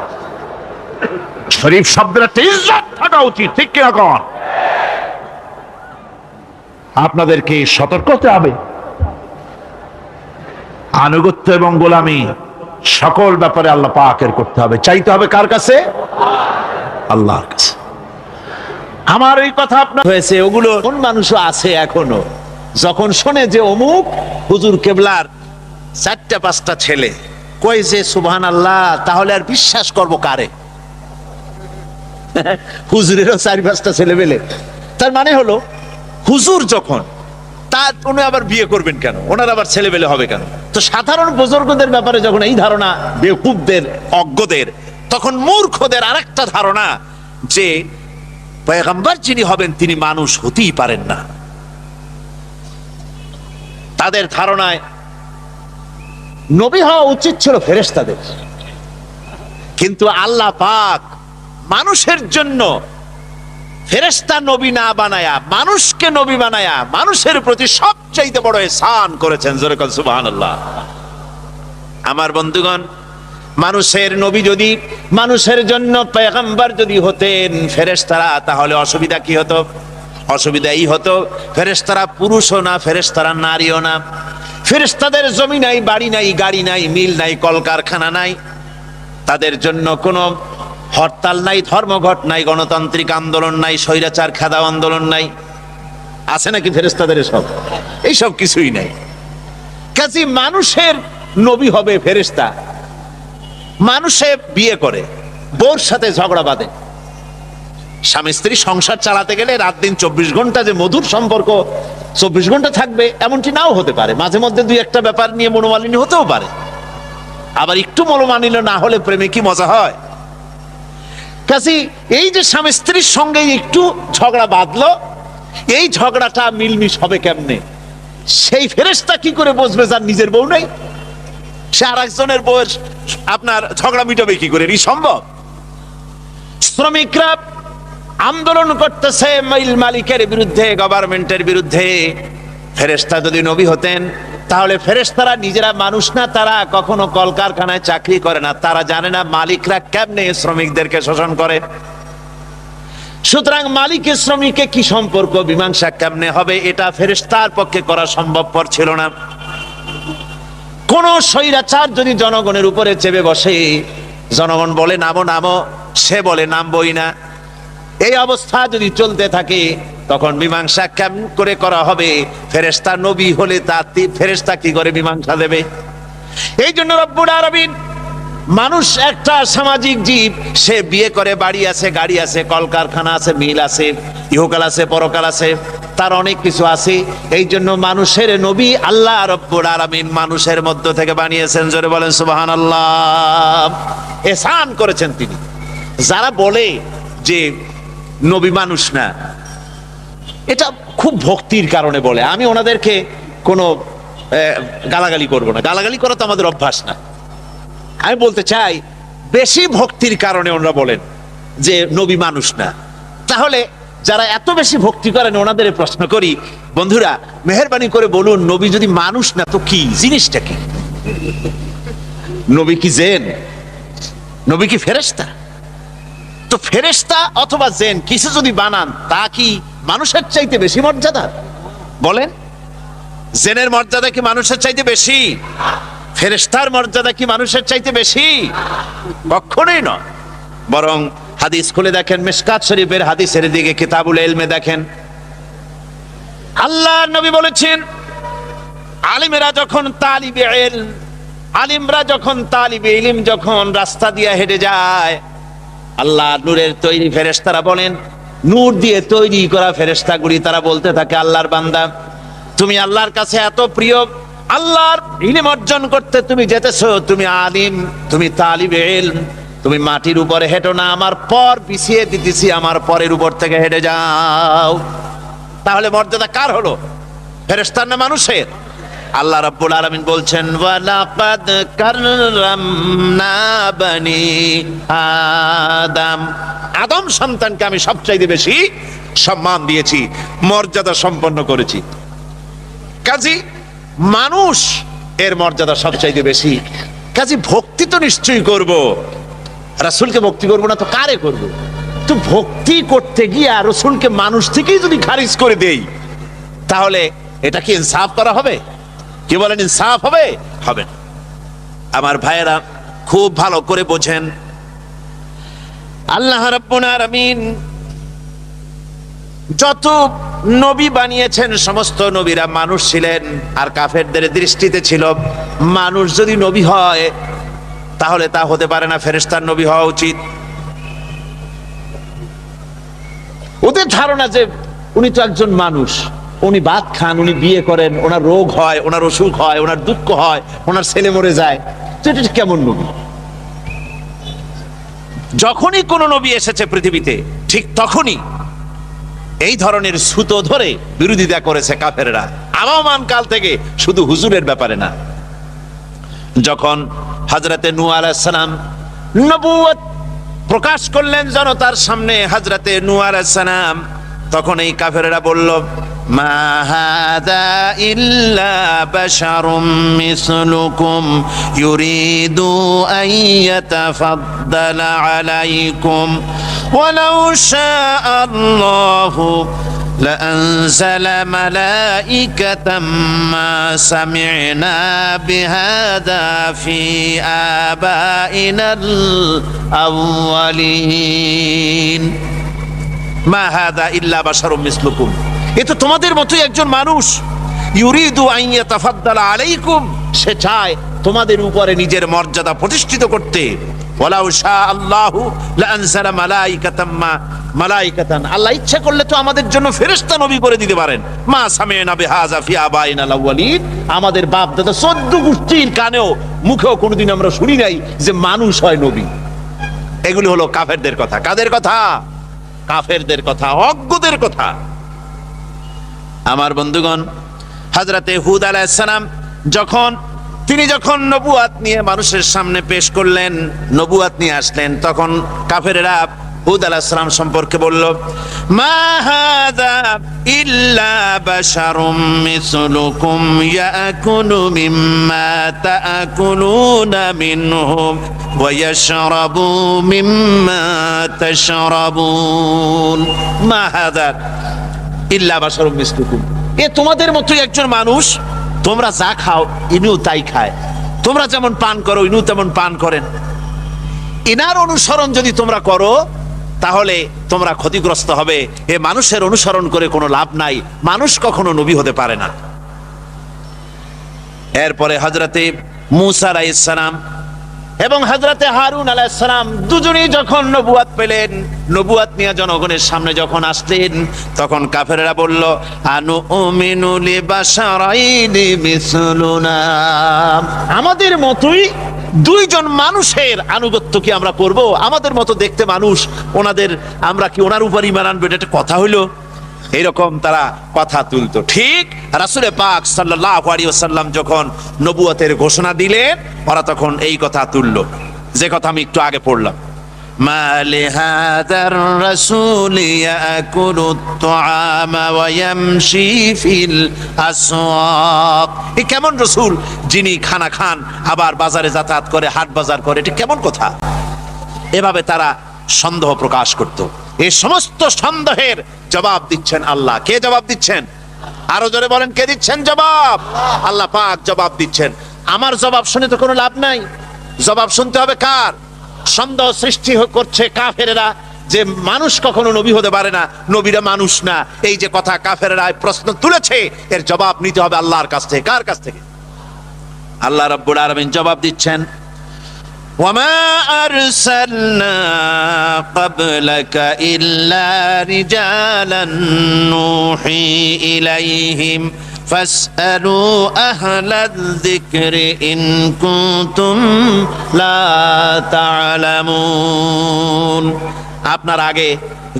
Speaker 1: শরীফ শব্দের একটা ইজ্জত থাকা উচিত, ঠিক কিনা কন? আপনাদেরকে সতর্ক হতে হবে। আনুগত্য এবং গোলামি সকল ব্যাপারে আল্লাহ পাকের করতে হবে। চাইতে হবে কার কাছে? আল্লাহর কাছে। আমার এই কথা আপনার
Speaker 3: হয়েছে, ওগুলো কোন মানুষও আছে এখনো, যখন শোনে যে অমুক হুজুর কেবলার 4-5টা ছেলে কই যে সুবহানাল্লাহ, তাহলে আর বিশ্বাস করব কারে? হুজুরেরও 4-5টা ছেলে পেলে, তার মানে হলো হুজুর যখন, তা উনি আবার বিয়ে করবেন কেন? ওনার আবার ছেলে পেলে হবে কেন? তো সাধারণ বুজুর্গদের ব্যাপারে যখন এই ধারণা বেকুবদের, অজ্ঞদের, তখন মূর্খদের আরেকটা ধারণা যে পয়গম্বর যিনি হবেন তিনি মানুষ হতেই পারেন না। তাদের ধারণায় নবী হওয়া উচিত ছিল ফেরেশতাদের, কিন্তু আল্লাহ পাক মানুষের জন্য ফেরেশতা নবী না বানায়া মানুষকে নবী বানায়া মানুষের প্রতি সবচাইতে বড় ihsan করেছেন। জোরে বলেন সুবহানাল্লাহ। আমার বন্ধুগণ, মানুষের নবী যদি, মানুষের জন্য পয়গম্বর যদি হতেন ফেরেশতারা, তাহলে অসুবিধা কি হতো? অসুবিধা এই হতো, ফেরেশতারা পুরুষও না, ফেরেশতারা নারীও না, ফেরেশতাদের জমি নাই, বাড়ি নাই, গাড়ি নাই, মিল নাই, কলকারখানা নাই, তাদের জন্য কোনো হরতাল নাই, ধর্মঘট নাই, গণতান্ত্রিক আন্দোলন নাই, স্বৈরাচার খেদাও আন্দোলন নাই। আছে নাকি ফেরেশতাদের? এইসব কিছুই নাই। কাজী মানুষের নবী হবে ফেরেশতা। মানুষে বিয়ে করে, বউর সাথে ঝগড়া বাঁধে, স্বামী স্ত্রী সংসার চালাতে গেলে রাত দিন 24 ঘন্টা যে মধুর সম্পর্ক 24 ঘন্টা থাকবে এমনটি নাও হতে পারে। মাঝে মধ্যে দুই একটা ব্যাপার নিয়ে মনোমালিন্য হতেও পারে। আবার একটু মনোমালিন্য না হলে প্রেমে কি মজা হয়? কাজী এই যে স্বামী স্ত্রীর সঙ্গে একটু ঝগড়া বাঁধলো, এই ঝগড়াটা মিলমিশ হবে কেমনে? সেই ফেরেশতা কি করে বুঝবে যার নিজের বউ নেই? সে আর একজনের বউয়ের আপনার ঝগড়া মিটাবে কি করে? এই সম্ভব? শ্রমিকরা আন্দোলন করতেছে মিল মালিকের বিরুদ্ধে, গভর্নমেন্টের বিরুদ্ধে। ফেরেশতা যদি নবী হতেন তাহলে ফেরেশতারা নিজেরা মানুষ না, তারা কখনো কলকারখানায় চাকরি করে না, তারা জানে না মালিকরা কেমনে শ্রমিকদেরকে শোষণ করে। সুতরাং মালিক শ্রমিকে কি সম্পর্ক, মীমাংসা কেমনে হবে, এটা ফেরেশতার পক্ষে করা সম্ভবপর ছিল না। কোন স্বৈরাচার যদি জনগণের উপরে চেপে বসে, জনগণ বলে নামো নামো, সে বলে নামবই না, এই অবস্থা যদি চলতে থাকে তখন মীমাংসা কেমন করে করা হবে? ফেরেশতা নবী হলে তা ফেরেশতা কি করে মীমাংসা দেবে? এই জন্য রব্বুল আলামিন, মানুষ একটা সামাজিক জীব, সে বিয়ে করে, বাড়ি আছে, গাড়ি আছে, কলকারখানা আছে, মিল আছে, ইহকাল আছে, পরকাল আছে, তার অনেক কিছু আছে। এই জন্য মানুষের নবী আল্লাহ রব্বুল আলামিন মানুষের মধ্য থেকে বানিয়েছেন। জোরে বলেন সুবহানাল্লাহ। ihsan করেছেন তিনি। যারা বলে যে নবী মানুষ না, এটা খুব ভক্তির কারণে বলে। আমি ওনাদেরকে কোনো গালাগালি করব না, গালাগালি করা তো আমাদের অভ্যাস না। আমি বলতে চাই, বেশি ভক্তির কারণে ওনারা বলেন যে নবী মানুষ না। তাহলে যারা এত বেশি ভক্তি করেন ওনাদের প্রশ্ন করি, বন্ধুরা মেহেরবানি করে বলুন, নবী যদি মানুষ না তো কি জিনিসটা? কি নবী? কি জেন? নবী কি ফেরেশতা? তো ফেরেশতা অথবা জেন কিছু যদি বানান, তা কি মানুষের চাইতে বেশি মর্যাদা? বলেন, জেনের মর্যাদা কি মানুষের চাইতে বেশি? ফেরেশতার মর্যাদা কি মানুষের চাইতে বেশি? কখনোই নয়। বরং হাদিস খুলে দেখেন, মিশকাত শরীফের হাদিসের দিকে, কিতাবুল ইলমে দেখেন, আল্লাহর নবী বলেছেন, আলিমেরা যখন তালিবে ইলম, আলিমরা যখন তালিবে ইলম যখন রাস্তা দিয়ে হেঁটে যায়, আল্লাহ নূরের তৈরি ফেরেশতারা বলেন, নূর দিয়ে তৈরি করা ফেরেশতাগুলি তারা বলতে থাকে, আল্লাহর বান্দা তুমি আল্লাহর কাছে এত প্রিয়, আল্লাহর ইলম অর্জন করতে তুমি যেতেছো, তুমি আলিম, তুমি তালিবে ইলম, তুমি মাটির উপরে হেঁটো না, আমার পর পিছিয়ে দিতেছি, আমার পরের উপর থেকে হেঁটে যাও। তাহলে মর্যাদা কার হলো? ফেরেশতার না মানুষের? আল্লাহ রাব্বুল আলামিন বলছেন, ওয়ালাকাদ কাররামনা বানি আদম, আদম সন্তানকে আমি সবচাইতে বেশি সম্মান দিয়েছি, মর্যাদা সম্পন্ন করেছি। কাজী মানুষ এর মর্যাদা সবচাইতে বেশি। কাজী ভক্তি তো নিশ্চয়ই করব, রাসূলকে ভক্তি করব না তো কারে করব? তো ভক্তি করতে গিয়ে রাসূলকে মানুষ থেকেই যদি খারিজ করে দেই, তাহলে এটা কি ইনসাফ করা হবে? কি বলেন, ইনসাফ হবে? হবে না। আমার ভাইয়েরা খুব ভালো করে বোঝেন, আল্লাহ রাব্বুল আলামিন যত নবী বানিয়েছেন সমস্ত নবীরা মানুষ ছিলেন, আর কাফেরদের দৃষ্টিতে ছিল মানুষ যদি নবী হয় তাহলে তা হতে পারে না, ফেরেশতার নবী হওয়া উচিত। ওদের ধারণা যে উনি তো একজন মানুষ, উনি ভাত খান, উনি বিয়ে করেন, ওনার রোগ হয়, ওনার অসুখ হয়, ওনার দুঃখ হয়, ওনার ছেলে মরে যায়, তো এটা কেমন নবী? যখনই কোন নবী এসেছে পৃথিবীতে ঠিক তখনই এই ধরনের সুতো ধরে বিরোধিতা করেছে কাফেররা, আবহমান কাল থেকে, শুধু হুজুরের ব্যাপারে না। যখন হযরতে নূহ আলাইহিস সালাম নবুয়ত প্রকাশ করলেন জনতার সামনে, হযরতে নূহ আলাইহিস সালাম, তখন এই কাফেররা বলল, মা হাদা ইল্লা বাশারুম মিসলুকুম ইউরিদু আন ইয়াতাফাদ্দালা আলাইকুম ওয়ালাউ শাআ আল্লাহু لأنزل ملائكة ما سمعنا بهذا في آبائنا الأولين ما هذا إلا بشر مثلكم। এ তো তোমাদের মতোই একজন মানুষ। ইউরিদু আন ইয়াতাফাদ্দালা আলাইকুম, সে চায় তোমাদের উপরে নিজের মর্যাদা প্রতিষ্ঠিত করতে। ওয়ালাউ শা আল্লাহু লাআনজালা মালাইকাতান, আল্লাহ ইচ্ছা করলে তো আমাদের জন্য ফেরেশতা নবী করে দিতে পারেন। মা সামি'না বিহাযা ফি আবাইনাল আউয়ালিন, আমাদের বাপ দাদা 14 গোষ্ঠীর কানেও মুখেও কোনোদিন আমরা শুনি নাই যে মানুষ হয় নবী। এগুলি হলো কাফেরদের কথা। কাদের কথা? কাফেরদের কথা, অজ্ঞদের কথা। আমার বন্ধুগণ, হযরতে হুদ আলাইহিস সালাম তিনি যখন নবুয়াত নিয়ে মানুষের সামনে পেশ করলেন, নবুয়াত নিয়ে আসলেন, তখন কাফেররা হুদ আলাইহিস সালাম সম্পর্কে বলল, মা হাযা ইল্লা বাশারুম মিসলুকুম ইয়াকুলু মিম্মা তাআকুলুনা মিনহু ওয়া ইয়াশরাবু মিম্মা তাশরাবুন। মা হাযা ইল্লা বাশারুম মিসলুকুম, এ তোমাদের মতোই একজন মানুষ। তোমরা যা খাও ইনিও তাই খায়, তোমরা যেমন পান করো ইনিও তেমন পান করেন। ইনার অনুসরণ যদি তোমরা করো তাহলে তোমরা ক্ষতিগ্রস্ত হবে। এ মানুষের অনুসরণ করে কোনো লাভ নাই, মানুষ কখনো নবী হতে পারে না। এরপরে হযরতে মূসা আলাইহিস সালাম এবং হযরতে হারুন আলাইহিস সালাম দুজনেই যখন নবুয়াত পেলেন, নবুয়াত নিয়ে জনগণের সামনে যখন আসলেন, তখন কাফেররা বলল, আনু উমিনু লিবাশারাইনি মিসলুনা, আমাদের মতোই দুইজন মানুষের আনুগত্য কি আমরা করব? আমাদের মতো দেখতে মানুষ, আমরা কি ওনার উপর ঈমান আনবো? এটা একটা কথা হইলো? এইরকম তারা কথা তুলতো। ঠিক রাসূল পাক সাল্লাল্লাহু আলাইহি ওয়াসাল্লাম যখন নবুয়তের ঘোষণা দিলেন, ওরা তখন এই কথা তুললো, যে কথা আমি একটু আগে পড়লাম, মা লিহাদার রাসূল ইয়াকুলুত তুআমা ওয়া ইয়ামশি ফিল আসওয়াক, এ কেমন রাসূল যিনি খানা খান আবার বাজারে যাতায়াত করে, হাট বাজার করে, এটা কেমন কথা? এভাবে তারা সন্দেহ প্রকাশ করত। এই সমস্ত সন্দেহের জবাব দিচ্ছেন আল্লাহ। কে জবাব দিচ্ছেন? আরো জোরে বলেন, কে দিচ্ছেন জবাব? আল্লাহ পাক জবাব দিচ্ছেন। আমার জবাব শুনে তো কোনো লাভ নাই, জবাব শুনতে হবে কার? সন্দেহ সৃষ্টি করছে কাফেররা যে মানুষ কখনো নবী হতে পারে না, নবীরা মানুষ না, এই যে কথা কাফেররা প্রশ্ন তুলেছে, এর জবাব নিতে হবে আল্লাহর কাছ থেকে। কার কাছ থেকে? আল্লাহ রাব্বুল আলামিন জবাব দিচ্ছেন, وما أرسلنا قبلك إلا رجالا نوحي إليهم فاسألوا أهل الذكر إن كنتم لا تعلمون। আপনার আগে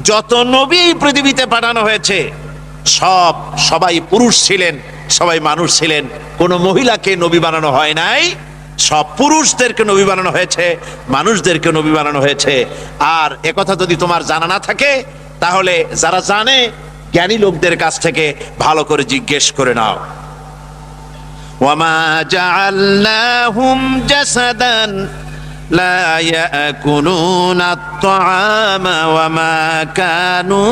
Speaker 3: যত নবী পৃথিবীতে পাঠানো হয়েছে সবাই পুরুষ ছিলেন, সবাই মানুষ ছিলেন, কোনো মহিলাকে নবী বানানো হয় নাই। সব পুরুষদেরকে নবী বানানো হয়েছে, মানুষদেরকে নবী বানানো হয়েছে। আর একথা যদি তোমার জানা না থাকে তাহলে যারা জানে জ্ঞানী লোকদের কাছ থেকে ভালো করে জিজ্ঞেস করে নাও। ওয়ামা জাআলনাহুম জাসাদান লা ইয়াকুলুনা আত-তাআমা ওয়ামা কানু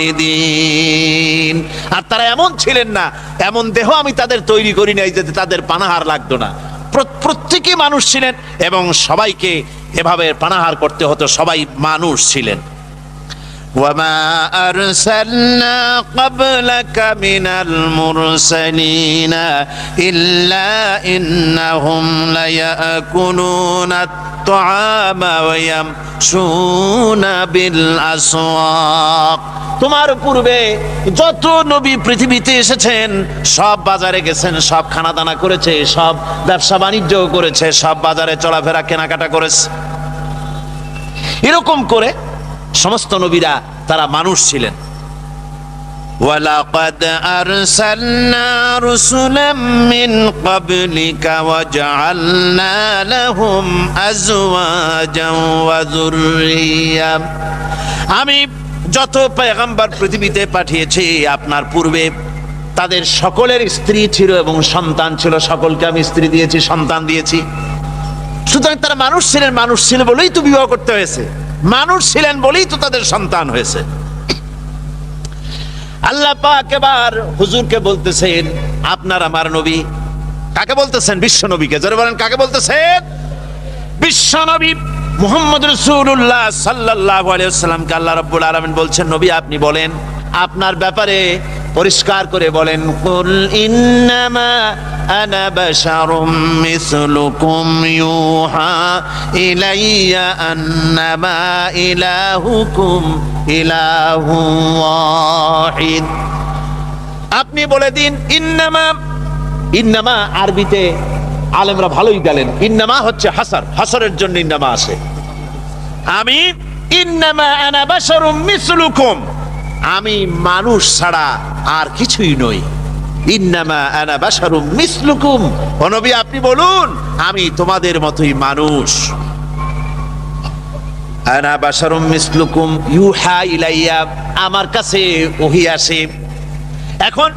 Speaker 3: খালিদিন, আর তারা এমন ছিলেন না, এমন দেহ আমি তাদের তৈরি করি নাই যাতে তাদের পানাহার লাগতো না। প্রত্যেকেই মানুষ ছিলেন এবং সবাইকে এভাবে পানাহার করতে হতো, সবাই মানুষ ছিলেন। وما أرسلنا قبلك من المرسلين إلا إنهم ليأكلون الطعام ويمشون بالأسواق। তোমার পূর্বে যত নবী পৃথিবীতে এসেছেন সব বাজারে গেছেন, সব খানা দানা করেছে, সব ব্যবসা বাণিজ্য করেছে, সব বাজারে চলাফেরা কেনাকাটা করেছে। এরকম করে সমস্ত নবীরা তারা মানুষ ছিলেন। وَلَقَدْ أَرْسَلْنَا رُسُلًا مِّن قَبْلِكَ وَجَعَلْنَا لَهُمْ أَزْوَاجًا وَذُرِّيَّةً। আমি যত পয়গম্বর পৃথিবীতে পাঠিয়েছি আপনার পূর্বে তাদের সকলের স্ত্রী ছিল এবং সন্তান ছিল। সকলকে আমি স্ত্রী দিয়েছি, সন্তান দিয়েছি। সুতরাং তারা মানুষ ছিলেন, মানুষ ছিল বলেই তো বিবাহ করতে হয়েছে, মানুষ ছিলেন বলেই তো তাদের সন্তান হয়েছে। আল্লাহ পাক এবার হুজুরকে বলতেছেন আপনার আমার নবী। কাকে বলতেছেন? বিশ্ব নবীকে। জোরে বলেন কাকে বলতেছেন? বিশ্ব নবী মুহাম্মদ রাসূলুল্লাহ সাল্লাল্লাহু আলাইহি ওয়াসাল্লামকে আল্লাহ রাব্বুল আলামিন বলছেন, নবী আপনি বলেন, আপনার ব্যাপারে পরিষ্কার করে বলেন, কুল ইন্নামা আনা বাশারুম মিসলুকুম ইউহা ইলাইয়া আন্নামা ইলাহুকুম ইলাহু ওয়াহিদ। আপনি বলে দিন ইন্নামা। ইন্নামা আরবিতে আলেমরা ভালোই গেলেন, ইন্নামা হচ্ছে হাসার, হাসারের জন্য ইন্নামা আসে। আমি ইন্নামা আনা বাশারুম মিসলুকুম, আমি মানুষ ছাড়া আর কিছুই নই। ইন্নামা আনা বাশারুম মিসলুকুম, ও নবী আপনি বলুন আমি তোমাদের মতোই মানুষ। আনা বাশারুম মিসলুকুম ইউহা ইলাইয়া, আমার কাছে ওহী আসে। এখন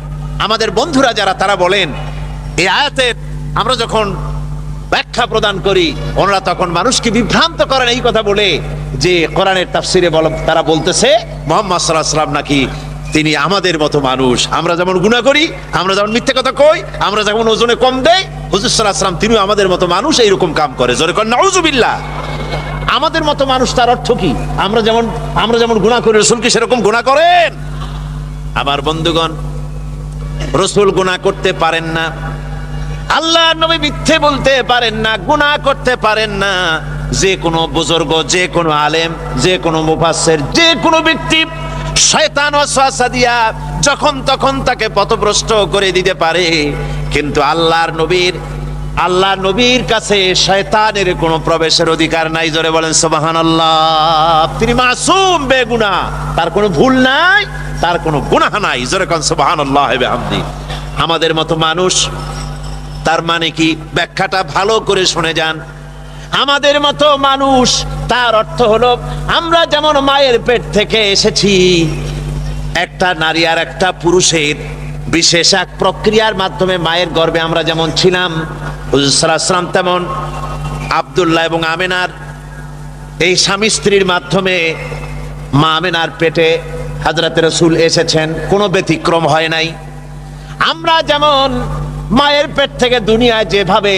Speaker 3: আমাদের বন্ধুরা যারা তারা বলেন এই আয়াতের আমরা যখন ব্যাখ্যা প্রদান করি ওনারা তখন মানুষকে বিভ্রান্ত করেন এই কথা বলে যে কোরআনের তাফসিরে তারা বলতেছে মুহাম্মদ সাল্লাল্লাহু আলাইহি ওয়াসাল্লাম নাকি তিনি আমাদের মতো মানুষ। আমরা যেমন গুনাহ করি, আমরা যেমন মিথ্যে কথা কই, আমরা যেমন ওজনে কম দেই, হুজুর সাল্লাল্লাহু আলাইহি ওয়াসাল্লাম তিনিও আমাদের মতো মানুষ, এইরকম কাম করে। জোরে কর নাউযুবিল্লাহ। আমাদের মতো মানুষ তার অর্থ কি? আমরা যেমন গুনাহ করি রাসূল কি সেরকম গুনাহ করেন? আমার বন্ধুগণ, রাসূল গুনাহ করতে পারেন না, আল্লাহর নবী মিথ্যে বলতে পারেন না, গুনাহ করতে পারেন না। যে কোনো বুজুর্গ, যে কোনো আলেম, যে কোনো মুফাসসির, যে কোনো ব্যক্তি শয়তান ওয়াসওয়াসা দিয়া যখন তখন তাকে পথভ্রষ্ট করে দিতে পারে, কিন্তু আল্লাহর নবীর কাছে শয়তানের কোনো প্রবেশের অধিকার নাই। জোরে বলেন সুবহানাল্লাহ। তিনি মাসুম, বেগুনাহ, তার কোনো ভুল নাই, তার কোনো গুনাহ নাই। জোরে কোন সুবহানাল্লাহ ওয়া বিহামদি। আমাদের মতো মানুষ তার মানে কি? ব্যাখ্যাটা ভালো করে শুনে যান। আমাদের মতো মানুষ তার অর্থ হলো আমরা যেমন মায়ের পেট থেকে এসেছি, একটা নারী আর একটা পুরুষের বিশেষ এক প্রক্রিয়ার মাধ্যমে মায়ের গর্ভে আমরা যেমন ছিলাম, হুজুর সাল্লাল্লাহু আলাইহি ওয়াসাল্লাম তেমন আব্দুল্লাহ এবং আমেনার এই স্বামী স্ত্রীর মাধ্যমে মা আমেনার পেটে হযরত রাসূল এসেছেন, কোনো ব্যতিক্রম হয় নাই। আমরা যেমন মায়ের পেট থেকে দুনিয়ায় যেভাবে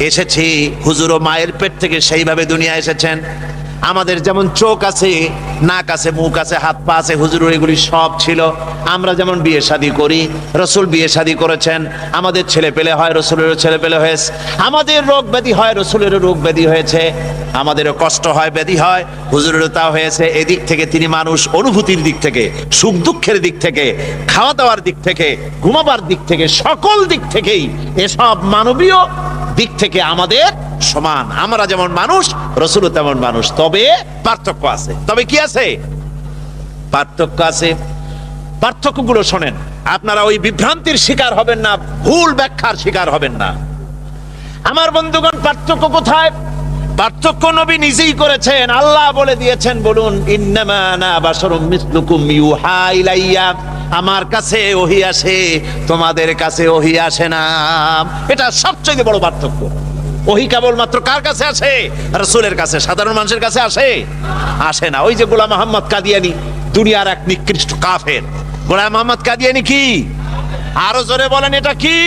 Speaker 3: এসেছি, হুজুরও মায়ের পেট থেকে সেইভাবে দুনিয়া এসেছেন। আমাদের যেমন চোখ আছে, নাক আছে, মুখ আছে, হাত পা আছে, হুজুরের এগুলি সব ছিল। আমরা যেমন বিয়ে শাদী করি, রাসূল বিয়ে শাদী করেছেন। আমাদের ছেলে পেলে হয়, রাসূলেরও ছেলে পেলে হয়েছে। আমাদের রোগ ব্যাধি হয়, রাসূলেরও রোগ ব্যাধি হয়েছে। আমাদেরও কষ্ট হয়, ব্যাধি হয়, হুজুরেরও তা হয়েছে। এদিক থেকে তিনি মানুষ, অনুভূতির দিক থেকে, সুখ দুঃখের দিক থেকে, খাওয়া দাওয়ার দিক থেকে, ঘুমাবার দিক থেকে, সকল দিক থেকেই এসব মানবীয় দিক থেকে আমাদের সমান। আমরা যেমন মানুষ, রাসূলও তেমন মানুষ। তবে পার্থক্য আছে। তবে কি আছে? পার্থক্য আছে। পার্থক্যগুলো শোনেন, আপনারা ওই বিভ্রান্তির শিকার হবেন না, ভুল ব্যাখ্যার শিকার হবেন না। আমার বন্ধুগণ, পার্থক্য কোথায়? পার্থক্য নবী নিজেই করেছেন, আল্লাহ বলে দিয়েছেন। বলুন ইন্নামা আনা বাশারুম মিসলুকুম ইউহা ইলাইয়া, আমার কাছে ওহী আসে, তোমাদের কাছে ওহী আসে না। এটা সবচেয়ে বড় পার্থক্য। ওহী কেবলমাত্র কার কাছে আসে? রাসূলের কাছে। সাধারণ মানুষের কাছে আসে না। ওই যে গোলাম মোহাম্মদ কাদিয়ানী, দুনিয়ার এক নিকৃষ্ট কাফের। গোলাম মোহাম্মদ কাদিয়ানী কি? আরো জোরে বলেন, এটা কি?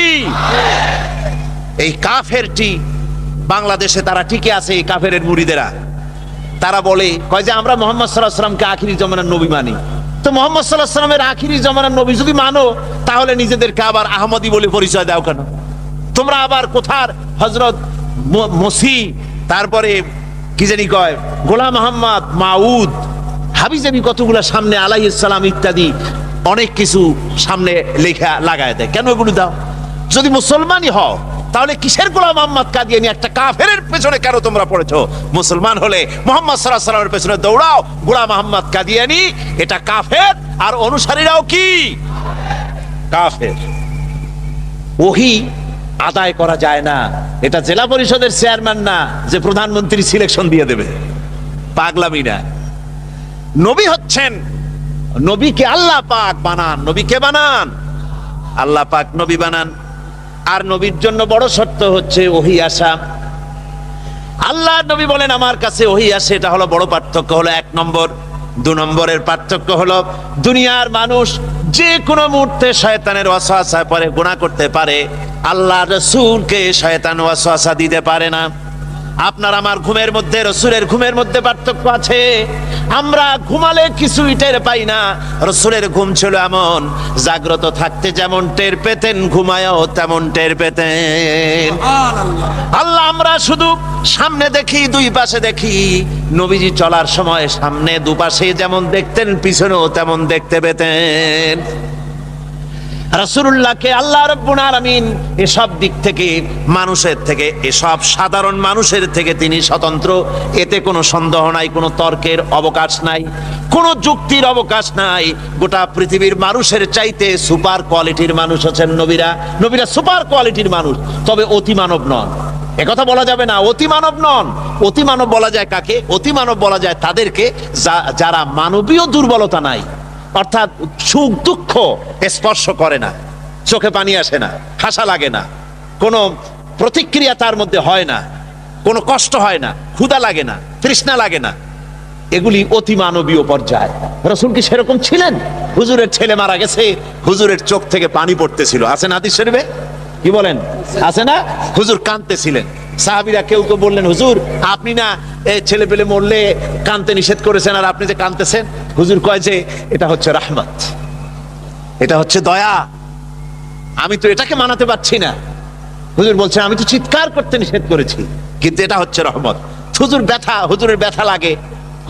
Speaker 3: এই কাফেরটি বাংলাদেশে তারা টিকে আছে, এই কাফেরের মুরিদেরা। তারা বলে কয় যে আমরা মুহাম্মদ সাল্লাল্লাহু আলাইহি ওয়াসাল্লামকে আখিরি জামানার নবী মানি। তো মুহাম্মদ সাল্লাল্লাহু আলাইহি ওয়াসাল্লামের আখিরি জামানার নবী যদি মানো, তাহলে নিজেদেরকে আবার আহমদী বলে পরিচয় দাও কেন? তোমরা আবার কোথার হযরত মসি, তারপরে কি জানি কয় গোলাম মোহাম্মদ, মাউদ, হাবিজাবি কতগুলা সামনে আলাইহিস সালাম ইত্যাদি অনেক কিছু সামনে লেখা লাগায় দেয়। কেন এগুলো দাও? যদি মুসলমানই হও তাহলে কিসের গোলাম মোহাম্মদ কাদিয়ানী একটা কাফেরের পেছনে কেন তোমরা পড়েছো? মুসলমান হলে মুহাম্মদ সাল্লাল্লাহু আলাইহি ওয়াসাল্লামের পেছনে দৌড়াও। গোলাম মোহাম্মদ কাদিয়ানী এটা কাফের, আর অনুসারীরাও কি কাফের। ওহী আদায় করা যায় না। এটা জেলা পরিষদের চেয়ারম্যান না যে প্রধানমন্ত্রী সিলেকশন দিয়ে দেবে, পাগলামি না। নবী হচ্ছেন, নবীকে আল্লাহ পাক বানান। নবীকে বানান, আল্লাহ পাক নবী বানান। আর নবীর জন্য বড় শর্ত হচ্ছে ওহী আসা। আল্লাহ নবী বলেন আমার কাছে ওহী আসে, এটা হলো বড় পার্থক্য। হলো 1 নম্বর। 2 নম্বরের পার্থক্য হলো দুনিয়ার মানুষ যে কোনো মুহূর্তে শয়তানের ওয়াসওয়াসায় পড়ে গুনাহ করতে পারে, আল্লাহ রাসূলকে শয়তান ওয়াসওয়াসা দিতে পারে না। আপনার আমার ঘুমের মধ্যে রাসূলের ঘুমের মধ্যে পার্থক্য আছে। আমরা ঘুমালে কিছুই টের পাই না, রাসূলের ঘুম ছিল এমন, জাগ্রত থাকতে যেমন টের পেতেন, ঘুমায়ও তেমন টের পেতেন। আল্লাহ আমরা শুধু সামনে দেখি, 2 পাশে দেখি। নবীজি চলার সময় সামনে দুপাশে যেমন দেখতেন, পিছনেও তেমন দেখতে পেতেন। রাসূলুল্লাহকে আল্লাহ রাব্বুল আলামিন এসব দিক থেকে, মানুষের থেকে, এসব সাধারণ মানুষের থেকে তিনি স্বতন্ত্র। এতে কোনো সন্দেহ নাই, কোনো তর্কের অবকাশ নাই, কোনো যুক্তির অবকাশ নাই। গোটা পৃথিবীর মানুষের চাইতে সুপার কোয়ালিটির মানুষ হচ্ছেন নবীরা। নবীরা সুপার কোয়ালিটির মানুষ, তবে অতি মানব নন। একথা বলা যাবে না, অতি মানব নন। অতি মানব বলা যায় কাকে? অতি মানব বলা যায় তাদেরকে যারা মানবীয় দুর্বলতা নাই, অর্থাৎ সুখ দুঃখ স্পর্শ করে না, চোখে পানি আসে না, হাসা লাগে না, কোনো প্রতিক্রিয়া তার মধ্যে হয় না, কোনো কষ্ট হয় না, ক্ষুধা লাগে না, তৃষ্ণা লাগে না। এগুলি অতি মানবীয় পর্যায়। রাসূল কি সেরকম ছিলেন? হুজুরের ছেলে মারা গেছে, হুজুরের চোখ থেকে পানি পড়তেছিল, আছে না হাদিস শরীফে? কি বলেন, আছে না? হুজুর কাঁদতেছিলেন। সাহাবীরা কেউ কেউ বললেন, হুজুর আপনি না ছেলে পেলে মরলে কাঁদতে নিষেধ করেছেন, আর আপনি যে কাঁদতেছেন। হুজুর কয় যে এটা হচ্ছে রাহমাত, এটা হচ্ছে দয়া, আমি তো এটাকে মানাতে পারছি না। হুজুর বলছেন আমি তো চিৎকার করতে নিষেধ করেছি, কিন্তু এটা হচ্ছে রহমত। হুজুরের ব্যথা লাগে,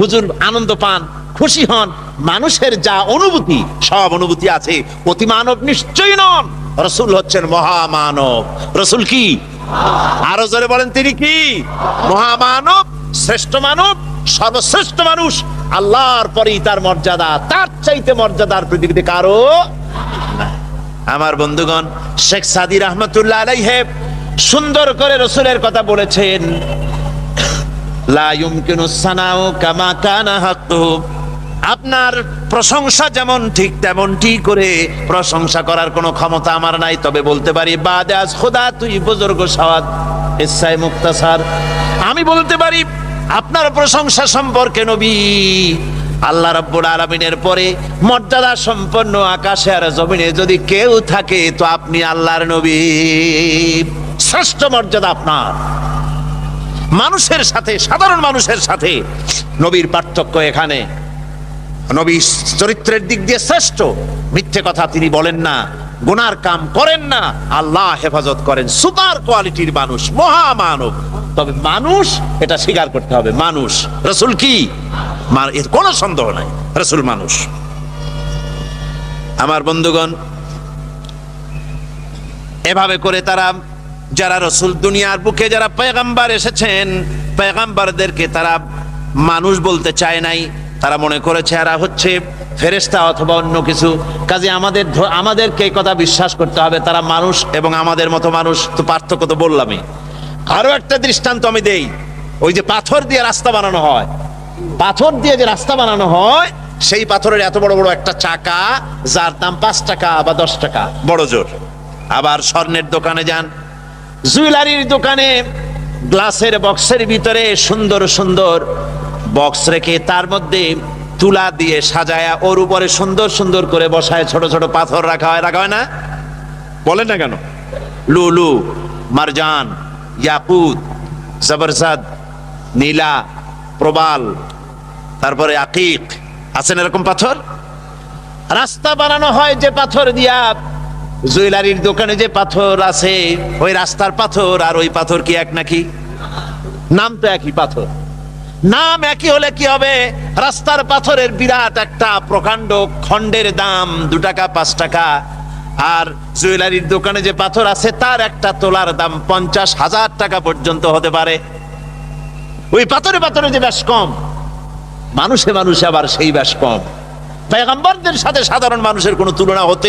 Speaker 3: হুজুর আনন্দ পান, খুশি হন। মানুষের যা অনুভূতি, সব অনুভূতি আছে। অতি মানব নিশ্চয়ই নন। রাসূল হচ্ছেন মহামানব। রাসূল কি? আরো জোরে বলেন, তিনি কি? মহামানব, শ্রেষ্ঠ মানব, সর্বশ্রেষ্ঠ মানুষ। আল্লাহর পরেই তার মর্যাদা, তার চাইতে মর্যাদার পৃথিবীতে কারো। আমার বন্ধুগণ, শেখ সাদী রাহমাতুল্লাহ আলাইহি সুন্দর করে রাসূলের কথা বলেছেন, লা ইউমকিনু সানাউ কামা কানা হাক্কুহু। আপনার প্রশংসা যেমন ঠিক তেমনটি করে প্রশংসা করার কোনো ক্ষমতা আমার নাই, তবে বলতে পারি বাদে আজ খোদা তুই বুজুর্গ সাওয়াত ইসাই মুক্তাসার, আমি বলতে পারি আপনার প্রশংসা সম্পর্কে নবী, আল্লাহ রাব্বুল আলামিনের পরে মর্যাদা সম্পন্ন আকাশে আর জমিনে যদি কেউ থাকে তো আপনি আল্লাহর নবী। শ্রেষ্ঠ মর্যাদা আপনার। মানুষের সাথে, সাধারণ মানুষের সাথে নবীর পার্থক্য এখানে। নবী চরিত্রের দিক দিয়ে শ্রেষ্ঠ, মিথ্যে কথা তিনি বলেন না, গুনার কাম করেন না, আল্লাহ হেফাজত করেন। সুপার কোয়ালিটির মানুষ, মহামানব। তবে মানুষ, এটা স্বীকার করতে হবে, মানুষ। রাসূল কি? এর কোনো সন্দেহ নাই, রাসূল মানুষ। আমার বন্ধুগণ, এভাবে করে তারা, যারা রাসূল দুনিয়ার বুকে যারা পয়গম্বর এসেছেন, পয়গম্বরদেরকে তারা মানুষ বলতে চায় নাই। তারা মনে করেছে এরা হচ্ছে ফেরেশতা অথবা অন্য কিছু। কাজে আমাদেরকে এই কথা বিশ্বাস করতে হবে, তারা মানুষ এবং আমাদের মতো মানুষ। তো পার্থক্য তো বললামই। আরো একটা দৃষ্টান্ত আমি দেই। ওই যে পাথর দিয়ে রাস্তা বানানো হয়, পাথর দিয়ে যে রাস্তা বানানো হয়, সেই পাথরের এত বড় বড় একটা চাকা, যার দাম 5 টাকা বা 10 টাকা বড় জোর। আবার স্বর্ণের দোকানে যান, জুয়েলারির দোকানে গ্লাসের বক্সের ভিতরে সুন্দর সুন্দর বক্স রেখে তার মধ্যে তুলা দিয়ে সাজায়া ওর উপরে সুন্দর সুন্দর করে বসায় ছোট ছোট পাথর রাখা হয় না? বলেন না কেন? লুলু, মারজান, ইয়াকুত, জবরজদ, নীলা, প্রবাল, তারপরে আকিক, আছেন এরকম পাথর। রাস্তা বানানো হয় যে পাথর দিয়া, জুয়েলারির দোকানে যে পাথর আছে ওই রাস্তার পাথর আর ওই পাথর কি এক নাকি? নাম তো একই পাথর। নাম একই হলে কি হবে? রাস্তার পাথরের বিরাট একটা প্রকাণ্ড খণ্ডের দাম 2 টাকা 5 টাকা, আর জুয়েলারির দোকানে যে পাথর আছে তার একটা তোলার দাম 50,000 টাকা পর্যন্ত হতে পারে। ওই পাথরে পাথরে যে বেশ কম, মানুষে মানুষে আবার সেই বেশ কম। পয়গম্বরদের সাথে সাধারণ মানুষের কোনো তুলনা হতে